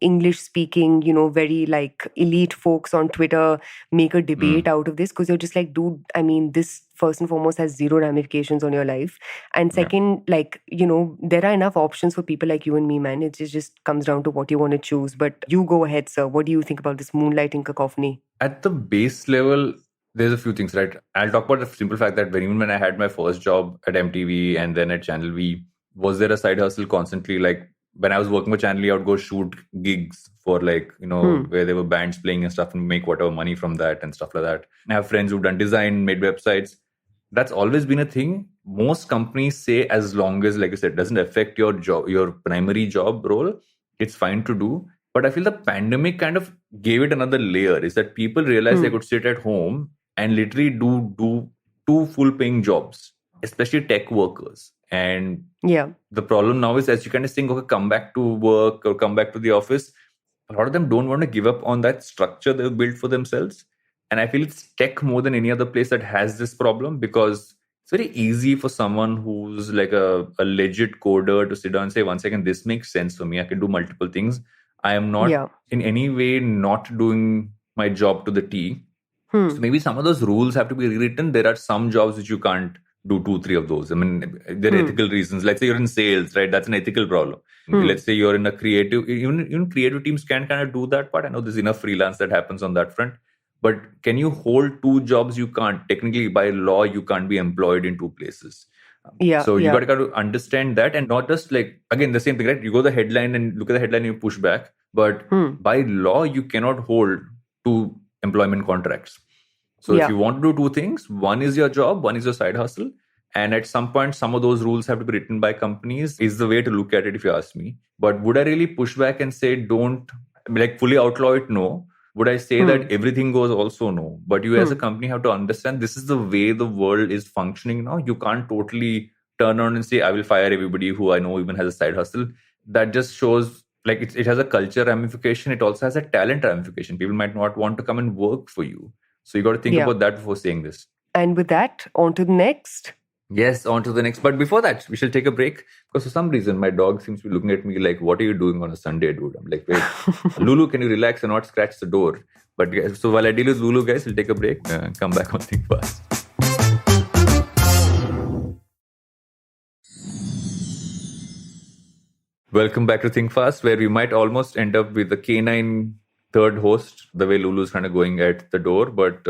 Speaker 2: English speaking very like elite folks on Twitter make a debate out of this, because you're just like, dude, I mean, this first and foremost has zero ramifications on your life. And second, like, there are enough options for people like you and me, man. It just comes down to what you want to choose. But you go ahead, sir. What do you think about this moonlighting cacophony?
Speaker 1: At the base level, there's a few things, right? I'll talk about the simple fact that even when I had my first job at MTV and then at Channel V, was there a side hustle constantly? Like when I was working with Channel V, I would go shoot gigs for like, where there were bands playing and stuff and make whatever money from that and stuff like that. And I have friends who've done design, made websites. That's always been a thing. Most companies say as long as, like I said, doesn't affect your job, your primary job role, it's fine to do. But I feel the pandemic kind of gave it another layer, is that people realized they could sit at home and literally do two full-paying jobs, especially tech workers. And the problem now is, as you kind of think, okay, come back to work or come back to the office, a lot of them don't want to give up on that structure they've built for themselves. And I feel it's tech more than any other place that has this problem, because it's very easy for someone who's like a legit coder to sit down and say, 1 second, this makes sense for me. I can do multiple things. I am not in any way not doing my job to the T. So maybe some of those rules have to be rewritten. There are some jobs which you can't do 2-3 of those. I mean, there are ethical reasons. Let's say you're in sales, right? That's an ethical problem. Let's say you're in a creative, even creative teams can kind of do that part. I know there's enough freelance that happens on that front. But can you hold two jobs? You can't. Technically, by law, you can't be employed in two places. So you got to kind of understand that, and not just like, again, the same thing, right? You go to the headline and look at the headline and you push back. But by law, you cannot hold two employment contracts. So if you want to do two things, one is your job, one is your side hustle. And at some point, some of those rules have to be written by companies, is the way to look at it, if you ask me. But would I really push back and say, don't, like, fully outlaw it? No. Would I say that everything goes? Also no. But you as a company have to understand this is the way the world is functioning now. You can't totally turn around and say, I will fire everybody who I know even has a side hustle. That just shows, like, it has a culture ramification. It also has a talent ramification. People might not want to come and work for you. So you got to think about that before saying this.
Speaker 2: And with that, on to the next.
Speaker 1: Yes, on to the next. But before that, we shall take a break. Because for some reason, my dog seems to be looking at me like, what are you doing on a Sunday, dude? I'm like, wait, Lulu, can you relax and not scratch the door? But so while I deal with Lulu, guys, we'll take a break and come back on Think Fast. Welcome back to Think Fast, where we might almost end up with the canine third host, the way Lulu's kind of going at the door. But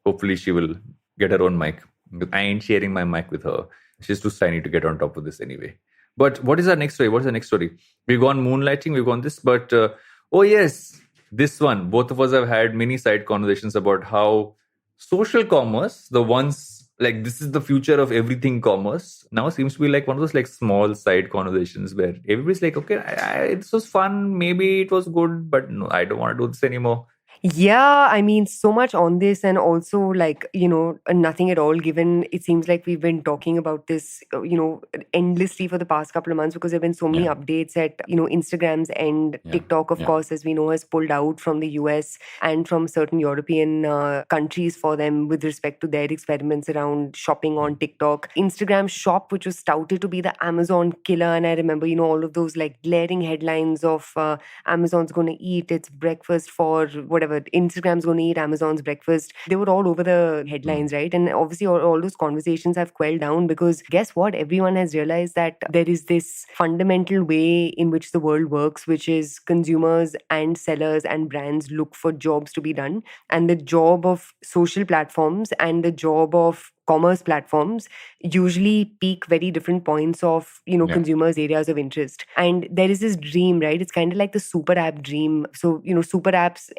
Speaker 1: hopefully she will get her own mic. I ain't sharing my mic with her. She's too tiny to get on top of this anyway. But what is our next story? What's the next story? We've gone moonlighting, we've gone this. But, oh yes, this one. Both of us have had many side conversations about how social commerce, the ones, like, this is the future of everything commerce, now seems to be like one of those like small side conversations where everybody's like, okay, this was fun. Maybe it was good, but no, I don't want to do this anymore.
Speaker 2: Yeah, I mean, so much on this, and also, like, nothing at all, given it seems like we've been talking about this, endlessly for the past couple of months, because there have been so many updates at, Instagram's end. TikTok, of course, as we know, has pulled out from the US and from certain European countries for them with respect to their experiments around shopping on TikTok. Instagram Shop, which was touted to be the Amazon killer, and I remember, all of those like glaring headlines of Amazon's going to eat its breakfast for whatever. Instagram's going to eat Amazon's breakfast. They were all over the headlines, right? And obviously all those conversations have quelled down, because guess what? Everyone has realized that there is this fundamental way in which the world works, which is consumers and sellers and brands look for jobs to be done. And the job of social platforms and the job of commerce platforms usually peak very different points of consumers' areas of interest. And there is this dream, right? It's kind of like the super app dream. So super apps,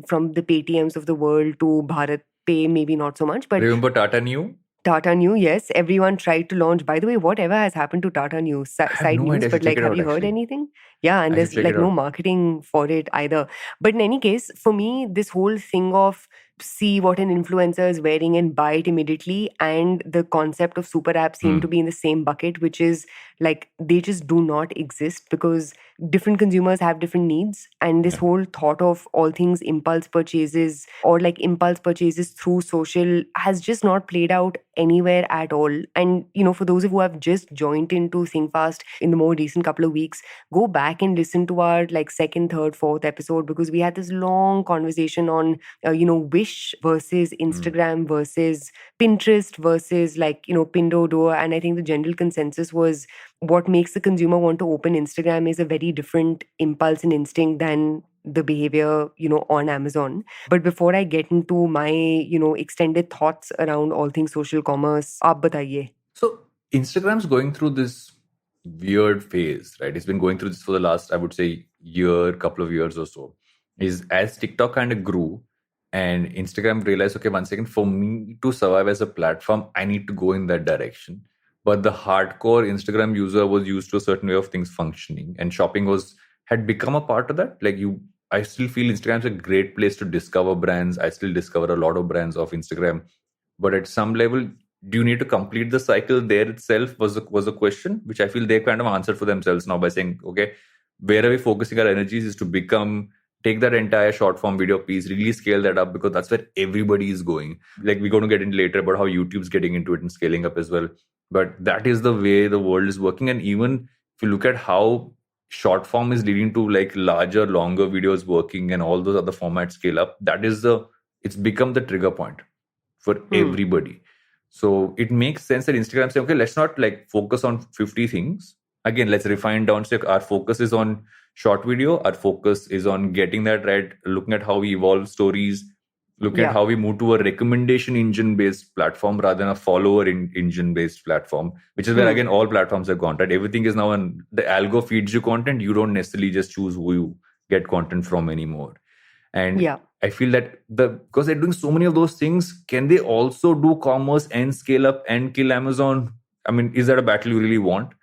Speaker 2: from the Paytms of the world to Bharat Pay, maybe not so much, but
Speaker 1: remember Tata Neu?
Speaker 2: Tata Neu, yes. Everyone tried to launch. By the way, whatever has happened to Tata Neu? Side news, but like, have you heard anything? Yeah, and there's like no marketing for it either. But in any case, for me, this whole thing of see what an influencer is wearing and buy it immediately, and the concept of super apps seem to be in the same bucket, which is like they just do not exist, because different consumers have different needs. And this whole thought of all things impulse purchases, or like impulse purchases through social, has just not played out anywhere at all. And for those who have just joined into Think Fast in the more recent couple of weeks, go back and listen to our like second, third, fourth episode, because we had this long conversation on Wish versus Instagram versus Pinterest versus like Pinduoduo. And I think the general consensus was what makes the consumer want to open Instagram is a very different impulse and instinct than the behavior, on Amazon. But before I get into my, extended thoughts around all things social commerce, aap bataiye.
Speaker 1: So Instagram's going through this weird phase, right? It's been going through this for the last, I would say, couple of years or so. Is as TikTok kind of grew and Instagram realized, okay, one second, for me to survive as a platform, I need to go in that direction. But the hardcore Instagram user was used to a certain way of things functioning, and shopping had become a part of that. Like I still feel Instagram's a great place to discover brands. I still discover a lot of brands off Instagram. But at some level, do you need to complete the cycle there itself was a question, which I feel they kind of answered for themselves now by saying, okay, where are we focusing our energies is to take that entire short form video piece, really scale that up, because that's where everybody is going. Like we're going to get into later about how YouTube's getting into it and scaling up as well. But that is the way the world is working. And even if you look at how short form is leading to like larger, longer videos working and all those other formats scale up, it's become the trigger point for everybody. So it makes sense that Instagram say, okay, let's not like focus on 50 things. Again, let's refine down. So our focus is on short video. Our focus is on getting that right, looking at how we evolve stories, looking at how we move to a recommendation engine based platform rather than a follower engine based platform, which is where again all platforms have gone, right? Everything is now on the algo feeds you content. You don't necessarily just choose who you get content from anymore. And I feel that because they're doing so many of those things, can they also do commerce and scale up and kill Amazon? I mean, is that a battle you really want?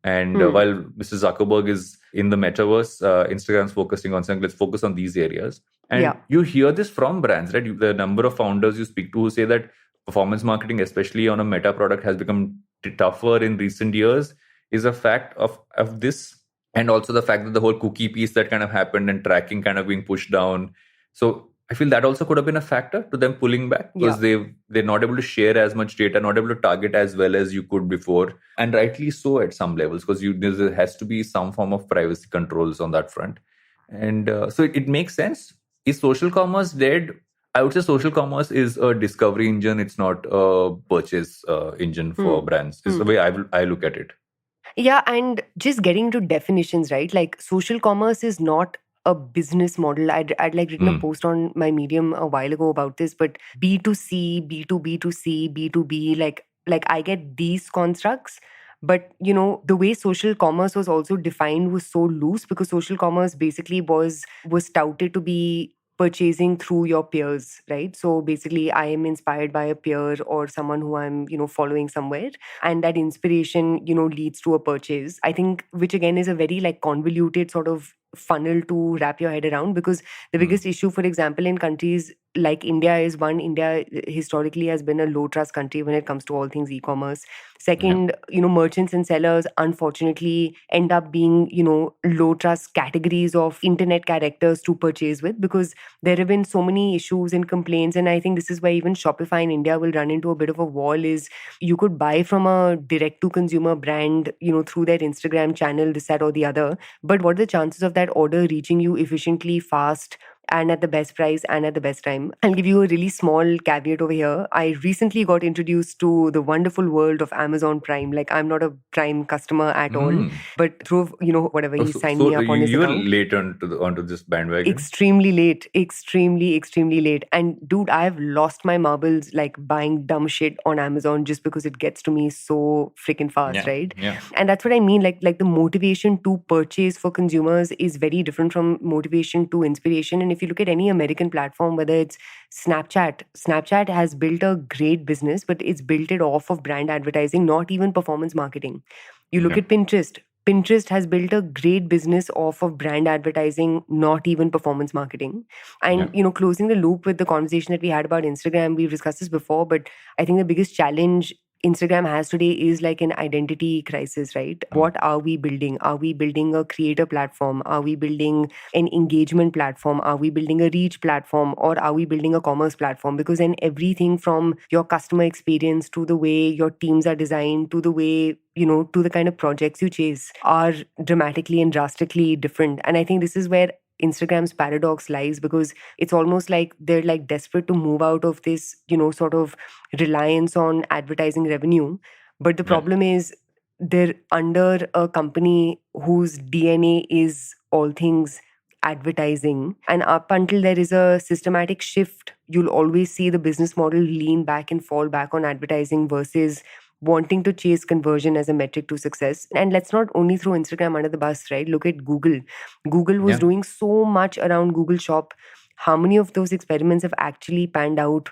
Speaker 1: And while Mr. Zuckerberg is in the metaverse, Instagram's focusing on saying, let's focus on these areas. And you hear this from brands, right? The number of founders you speak to who say that performance marketing, especially on a meta product, has become tougher in recent years, is a fact of this. And also the fact that the whole cookie piece that kind of happened and tracking kind of being pushed down. So I feel that also could have been a factor to them pulling back because they're not able to share as much data, not able to target as well as you could before. And rightly so at some levels because there has to be some form of privacy controls on that front. And so it makes sense. Is social commerce dead? I would say social commerce is a discovery engine. It's not a purchase engine for brands. It's the way I look at it.
Speaker 2: Yeah, and just getting into definitions, right? Like social commerce is not a business model. I'd like written a post on my Medium a while ago about this, but B2C, B2B2C, B2B, like I get these constructs. But, the way social commerce was also defined was so loose because social commerce basically was touted to be purchasing through your peers, right? So basically, I am inspired by a peer or someone who I'm, following somewhere. And that inspiration, leads to a purchase. I think, which again is a very like convoluted sort of funnel to wrap your head around because the biggest issue, for example, in countries like India is one, India historically has been a low trust country when it comes to all things e-commerce. Second, merchants and sellers unfortunately end up being, low trust categories of internet characters to purchase with because there have been so many issues and complaints. And I think this is why even Shopify in India will run into a bit of a wall is you could buy from a direct to consumer brand, through their Instagram channel, this, that, or the other. But what are the chances of that order reaching you efficiently, fast, and at the best price and at the best time? I'll give you a really small caveat over here. I recently got introduced to the wonderful world of Amazon Prime. Like I'm not a Prime customer at all, but through, whatever he signed me up on his account.
Speaker 1: You were late onto this bandwagon.
Speaker 2: Extremely late. And dude, I've lost my marbles like buying dumb shit on Amazon just because it gets to me so freaking fast, right?
Speaker 1: Yeah.
Speaker 2: And that's what I mean. Like the motivation to purchase for consumers is very different from motivation to inspiration. And if you look at any American platform, whether it's Snapchat has built a great business, but it's built it off of brand advertising, not even performance marketing. You look at Pinterest has built a great business off of brand advertising, not even performance marketing. And, closing the loop with the conversation that we had about Instagram, we've discussed this before, but I think the biggest challenge Instagram has today is like an identity crisis, right? What are we building? Are we building a creator platform? Are we building an engagement platform? Are we building a reach platform? Or are we building a commerce platform? Because then everything from your customer experience to the way your teams are designed to the way, to the kind of projects you chase are dramatically and drastically different. And I think this is where Instagram's paradox lies because it's almost like they're like desperate to move out of this, sort of reliance on advertising revenue. But the problem is they're under a company whose DNA is all things advertising. And up until there is a systematic shift, you'll always see the business model lean back and fall back on advertising versus wanting to chase conversion as a metric to success. And let's not only throw Instagram under the bus, right? Look at Google. Google was doing so much around Google Shop. How many of those experiments have actually panned out,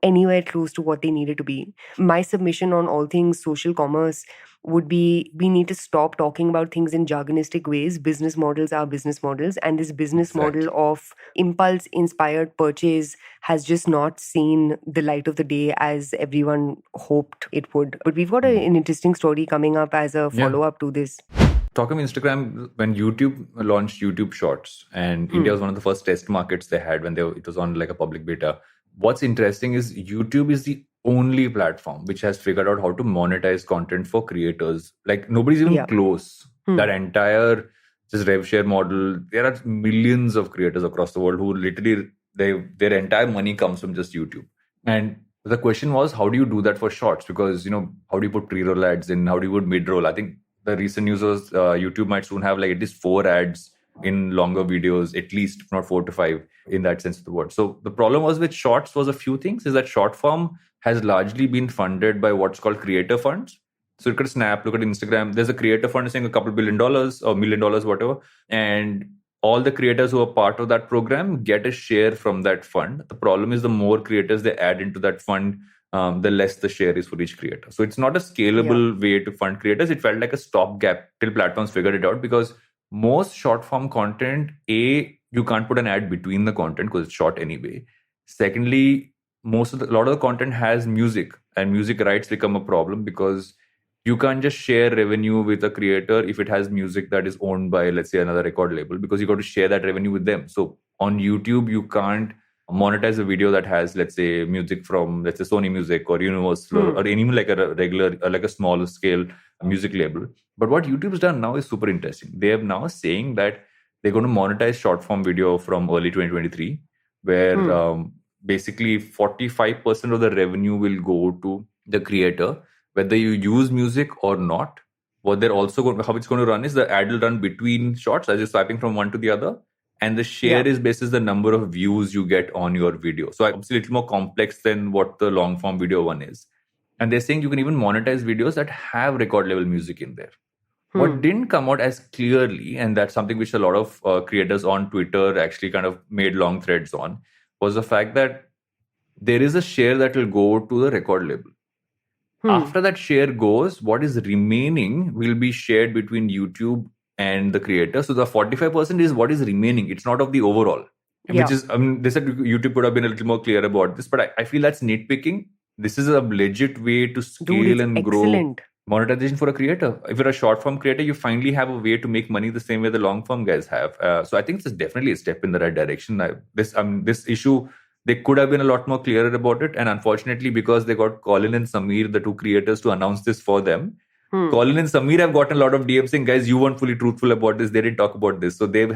Speaker 2: anywhere close to what they needed to be? My submission on all things social commerce would be we need to stop talking about things in jargonistic ways. Business models are business models. And this business model of impulse-inspired purchase has just not seen the light of the day as everyone hoped it would. But we've got an interesting story coming up as a follow-up to this.
Speaker 1: Talking of Instagram, when YouTube launched YouTube Shorts, and India was one of the first test markets they had when it was on like a public beta. What's interesting is YouTube is the only platform which has figured out how to monetize content for creators. Like nobody's even close. That entire just rev share model. There are millions of creators across the world who literally their entire money comes from just YouTube. And The question was, how do you do that for shorts? Because, how do you put pre-roll ads in? How do you put mid-roll? I think the recent news was YouTube might soon have like at least 4 ads in longer videos, at least, if not 4 to 5 in that sense of the word. So the problem was with shorts was a few things, is that short form has largely been funded by what's called creator funds. So look at Snap, look at Instagram. There's a creator fund saying a couple $1 billion or $1 million, whatever. And all the creators who are part of that program get a share from that fund. The problem is the more creators they add into that fund, the less the share is for each creator. So it's not a scalable way to fund creators. It felt like a stopgap till platforms figured it out, because most short form content, you can't put an ad between the content because it's short anyway. Secondly, a lot of the content has music, and music rights become a problem because you can't just share revenue with a creator if it has music that is owned by, let's say, another record label, because you got to share that revenue with them. So on YouTube, you can't monetize a video that has, let's say, music from, let's say, Sony Music or Universal or even like a regular, like a smaller scale music label. But what YouTube's done now is super interesting. They are now saying that they're going to monetize short form video from early 2023, where basically 45% of the revenue will go to the creator, whether you use music or not. What they're also going, how it's going to run is the ad will run between shots as you're swiping from one to the other, and the share is basis the number of views you get on your video. So obviously a little more complex than what the long form video one is. And they're saying you can even monetize videos that have record level music in there. What didn't come out as clearly, and that's something which a lot of creators on Twitter actually kind of made long threads on, was the fact that there is a share that will go to the record label. After that share goes, what is remaining will be shared between YouTube and the creator. So the 45% is what is remaining. It's not of the overall. Which is, they said YouTube could have been a little more clear about this, but I feel that's nitpicking. This is a legit way to scale and grow monetization for a creator. If you're a short form creator, you finally have a way to make money the same way the long form guys have. So I think it's definitely a step in the right direction. This issue, they could have been a lot more clearer about it. And unfortunately, because they got Colin and Samir, the two creators, to announce this for them, Colin and Samir have gotten a lot of DMs saying, guys, you weren't fully truthful about this. They didn't talk about this. So they've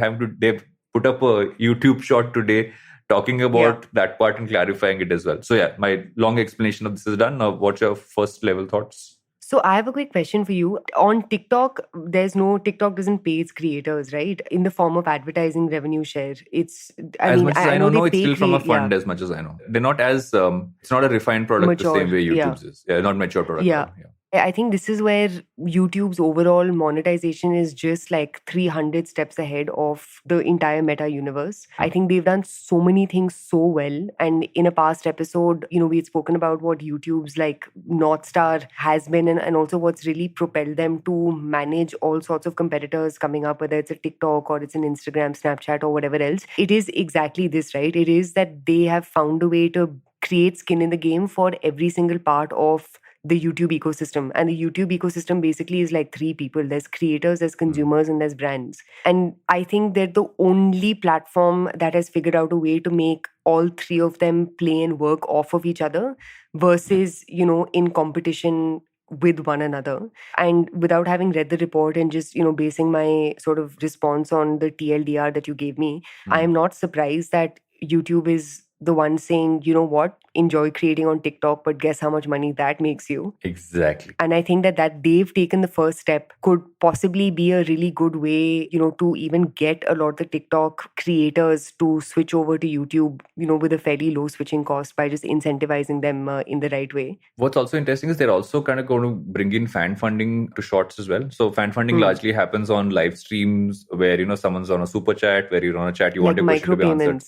Speaker 1: put up a YouTube shot today talking about that part and clarifying it as well. So yeah, my long explanation of this is done. Now, what's your first level thoughts?
Speaker 2: So I have a quick question for you. On TikTok, TikTok doesn't pay its creators, right? In the form of advertising revenue share. It's,
Speaker 1: I know it's still from a fund as much as I know. They're not as, it's not a refined product mature, the same way YouTube's is. Yeah, not mature product.
Speaker 2: Yeah. I think this is where YouTube's overall monetization is just like 300 steps ahead of the entire meta universe. I think they've done so many things so well. And in a past episode, we had spoken about what YouTube's like North Star has been, and also what's really propelled them to manage all sorts of competitors coming up, whether it's a TikTok or it's an Instagram, Snapchat or whatever else. It is exactly this, right? It is that they have found a way to create skin in the game for every single part of the YouTube ecosystem. And the YouTube ecosystem basically is like 3 people. There's creators, there's consumers, and there's brands. And I think they're the only platform that has figured out a way to make all 3 of them play and work off of each other versus, in competition with one another. And without having read the report and just, basing my sort of response on the TLDR that you gave me, I am not surprised that YouTube is the one saying, you know what, enjoy creating on TikTok, but guess how much money that makes you.
Speaker 1: Exactly.
Speaker 2: And I think that they've taken the first step could possibly be a really good way, to even get a lot of the TikTok creators to switch over to YouTube, with a fairly low switching cost by just incentivizing them in the right way.
Speaker 1: What's also interesting is they're also kind of going to bring in fan funding to shorts as well. So fan funding largely happens on live streams where, someone's on a super chat, where you're on a chat, you want your question to be answered.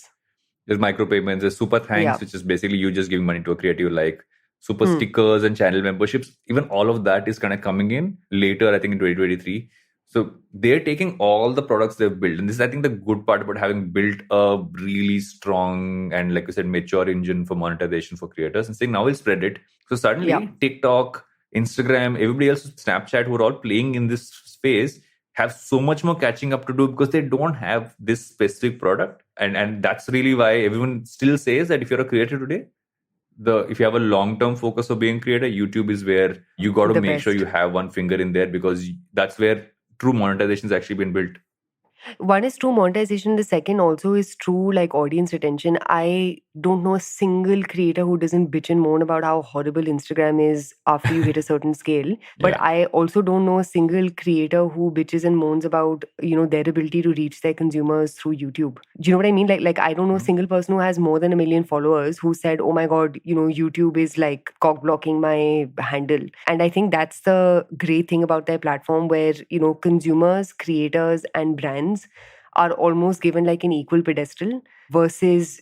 Speaker 1: There's micropayments, there's super thanks, which is basically you just giving money to a creator you like. Super stickers and channel memberships. Even all of that is kind of coming in later, I think, in 2023. So they're taking all the products they've built. And this is, I think, the good part about having built a really strong and, like you said, mature engine for monetization for creators and saying, now we'll spread it. So suddenly TikTok, Instagram, everybody else, Snapchat, who are all playing in this space, have so much more catching up to do because they don't have this specific product. And that's really why everyone still says that if you're a creator today, if you have a long-term focus of being a creator, YouTube is where you got to make sure you have one finger in there, because that's where true monetization has actually been built.
Speaker 2: One is true monetization. The second also is true like audience retention. I don't know a single creator who doesn't bitch and moan about how horrible Instagram is after you hit a certain scale. But
Speaker 1: Yeah.
Speaker 2: I also don't know a single creator who bitches and moans about, their ability to reach their consumers through YouTube. Do you know what I mean? Like I don't know a single person who has more than 1 million followers who said, oh my God, YouTube is like cock blocking my handle. And I think that's the great thing about their platform, where, consumers, creators, and brands are almost given like an equal pedestal versus,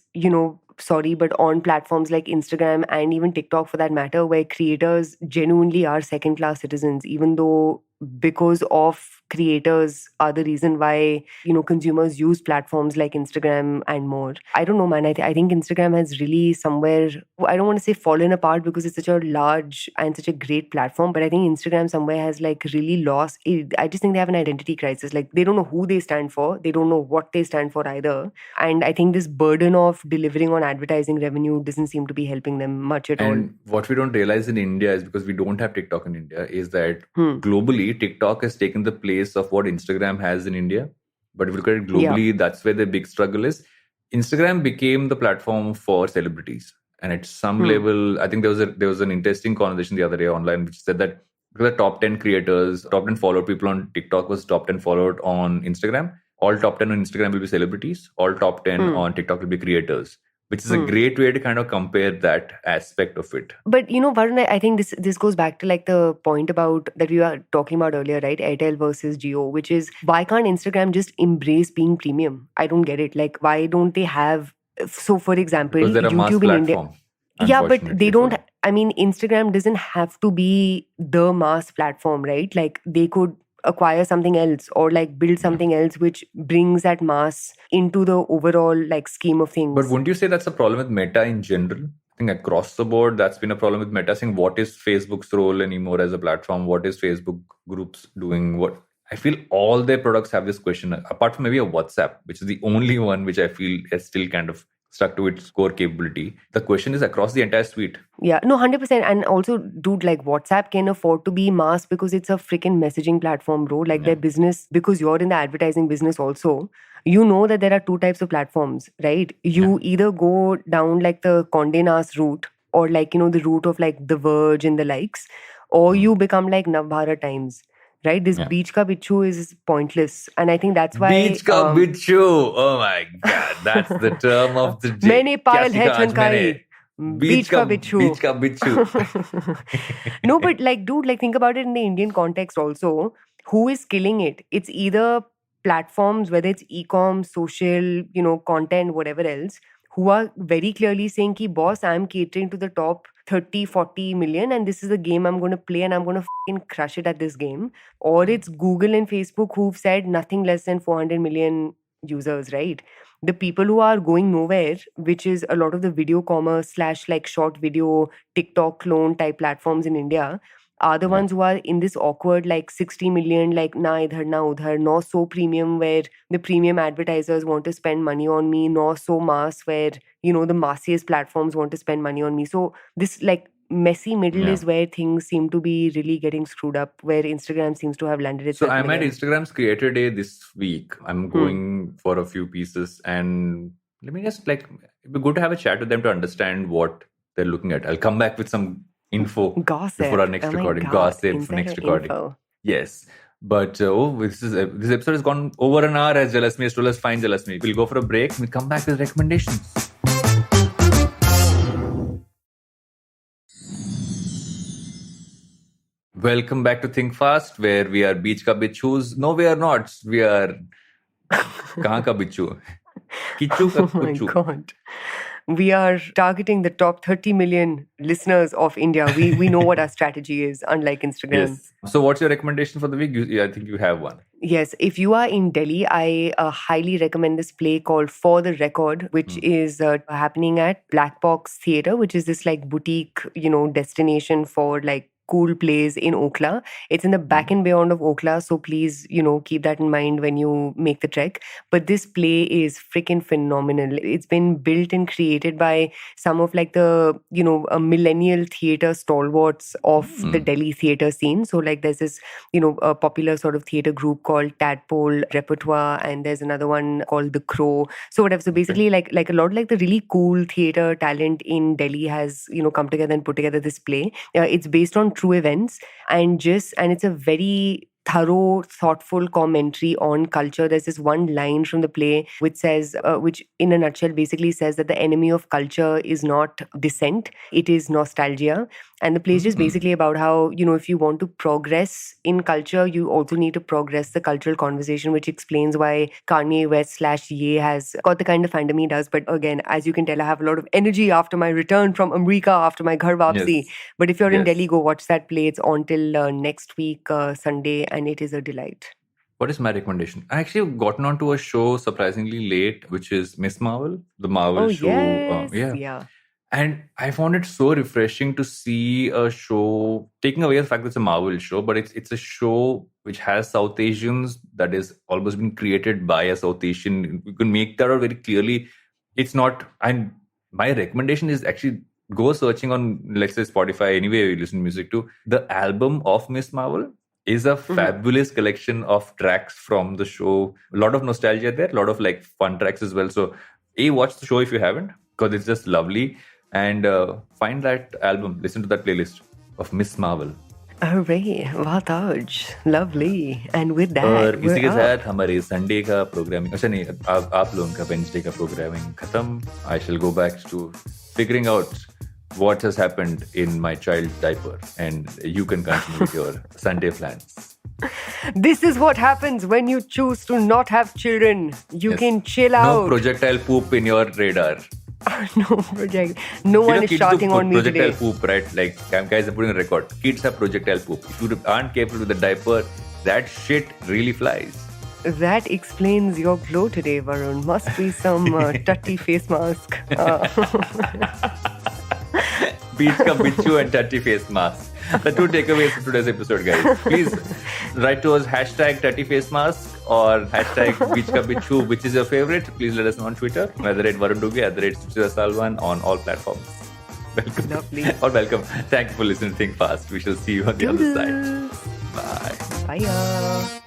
Speaker 2: sorry, but on platforms like Instagram and even TikTok for that matter, where creators genuinely are second class citizens, even though because of creators are the reason why, consumers use platforms like Instagram and more. I don't know, man. I think Instagram has really somewhere, I don't want to say fallen apart because it's such a large and such a great platform, but I think Instagram somewhere has like really lost it. I just think they have an identity crisis. Like they don't know who they stand for. They don't know what they stand for either. And I think this burden of delivering on advertising revenue doesn't seem to be helping them much at all.
Speaker 1: And what we don't realize in India is, because we don't have TikTok in India, is that globally TikTok has taken the place of what Instagram has in India. But if you look at it globally, that's where the big struggle is. Instagram became the platform for celebrities. And at some level, I think there was an interesting conversation the other day online which said that the top 10 creators, top 10 followed people on TikTok was top 10 followed on Instagram. All top 10 on Instagram will be celebrities. All top 10 on TikTok will be creators, which is a great way to kind of compare that aspect of it.
Speaker 2: But Varun, I think this goes back to like the point about that we were talking about earlier, right? Airtel versus Jio, which is, why can't Instagram just embrace being premium? I don't get it. Like, why don't they have? So, for example,
Speaker 1: because they're a mass
Speaker 2: YouTube in India.
Speaker 1: platform.
Speaker 2: Yeah, but they don't. I mean, Instagram doesn't have to be the mass platform, right? Like they could acquire something else or like build something else which brings that mass into the overall like scheme of things.
Speaker 1: But wouldn't you say that's a problem with Meta in general? I think across the board, that's been a problem with Meta, saying what is Facebook's role anymore as a platform? What is Facebook groups doing? What I feel all their products have this question, apart from maybe a WhatsApp, which is the only one which I feel is still kind of stuck to its core capability. The question is across the entire suite.
Speaker 2: Yeah, no, 100%. And also, dude, like WhatsApp can afford to be mass because it's a freaking messaging platform, bro. Like their business, because you're in the advertising business also, you know that there are two types of platforms, right? You either go down like the Condé Nast route or like, the route of like The Verge and the likes, or you become like Navbharat Times. Right, this Beach Ka Bichu is pointless, and I think that's why.
Speaker 1: Beach Ka Bichu, oh my god, that's the term of the day.
Speaker 2: Maine Payal Hai Chhankai. Beach Ka Bichu.
Speaker 1: Beach Ka Bichu.
Speaker 2: No, but like, dude, like think about it in the Indian context also. Who is killing it? It's either platforms, whether it's e-com, social, content, whatever else, who are very clearly saying ki, boss, I'm catering to the top 30, 40 million and this is a game I'm going to play and I'm going to fucking crush it at this game. Or it's Google and Facebook who've said nothing less than 400 million users, right? The people who are going nowhere, which is a lot of the video commerce / like short video TikTok clone type platforms in India, are the ones who are in this awkward like 60 million, like na idhar na udhar, no so premium where the premium advertisers want to spend money on me, no so mass where the massiest platforms want to spend money on me. So this like messy middle is where things seem to be really getting screwed up, where Instagram seems to have landed itself.
Speaker 1: So I'm at Instagram's Creator Day this week. I'm going for a few pieces, and let me just like, it'd be good to have a chat with them to understand what they're looking at. I'll come back with some info before our next recording. Gossip for next recording. Info. Yes. But this episode has gone over an hour, as Jalasmi has told us. Fine, Jalasmi. We'll go for a break. We'll come back with recommendations. Welcome back to Think Fast, where we are Beach Ka Bichus. No, we are not. We are Kahan Ka Bichu? Kichu Ka Kuchu.
Speaker 2: Oh my God. We are targeting the top 30 million listeners of India. We know what our strategy is, unlike Instagram.
Speaker 1: Yes. So what's your recommendation for the week? I think you have one.
Speaker 2: Yes. If you are in Delhi, I highly recommend this play called For the Record, which is happening at Black Box Theatre, which is this like boutique, destination for like cool place in Okla. It's in the back and beyond of Okla, so please, keep that in mind when you make the trek. But this play is freaking phenomenal. It's been built and created by some of like the, a millennial theater stalwarts of the Delhi theater scene. So like there's this, a popular sort of theater group called Tadpole Repertoire, and there's another one called The Crow. So whatever. So basically like a lot like the really cool theater talent in Delhi has, come together and put together this play. It's based on true events, and it's a very thorough, thoughtful commentary on culture. There's this one line from the play which says, which in a nutshell basically says that the enemy of culture is not dissent, it is nostalgia. And the play is just basically about how, if you want to progress in culture, you also need to progress the cultural conversation, which explains why Kanye West / Ye has got the kind of fandom he does. But again, as you can tell, I have a lot of energy after my return from America, after my Ghar Wapsi.
Speaker 1: Yes.
Speaker 2: But if you're in Delhi, go watch that play. It's on till next week, Sunday, and it is a delight.
Speaker 1: What is my recommendation? I actually have gotten onto a show surprisingly late, which is Miss Marvel, the Marvel show.
Speaker 2: Yes. Yeah.
Speaker 1: And I found it so refreshing to see a show, taking away the fact that it's a Marvel show, but it's a show which has South Asians that is almost been created by a South Asian. You can make that out very clearly. It's not, and my recommendation is actually go searching on, let's say, Spotify, anywhere you listen to music to. The album of Miss Marvel is a fabulous collection of tracks from the show. A lot of nostalgia there, a lot of like fun tracks as well. So, watch the show if you haven't, because it's just lovely. And find that album, listen to that playlist of Miss Marvel.
Speaker 2: Hooray, Vataj, lovely. And with that,
Speaker 1: और इसी के साथ हमारे Sunday का programming, अच्छा नहीं, आप लोगों का वेडनेसडे का प्रोग्रामिंग खत्म. I shall go back to figuring out what has happened in my child's diaper, and you can continue with your Sunday plans.
Speaker 2: This is what happens when you choose to not have children. You can chill out.
Speaker 1: No projectile poop in your radar.
Speaker 2: No one is shouting on me today.
Speaker 1: Projectile poop, right? Like, guys are putting a record. Kids have projectile poop. If you aren't careful with the diaper, that shit really flies.
Speaker 2: That explains your glow today, Varun. Must be some tutty face mask.
Speaker 1: Beach ka Byju and tutty face mask. The two takeaways from today's episode, guys. Please write to us #tuttyfacemask or #beach ka Byju, which is your favorite. Please let us know on Twitter, @VarunDuge, @Suchita on all platforms. Welcome.
Speaker 2: Lovely.
Speaker 1: Or welcome. Thank you for listening to Think Fast. We shall see you on the other side. Bye.
Speaker 2: Bye.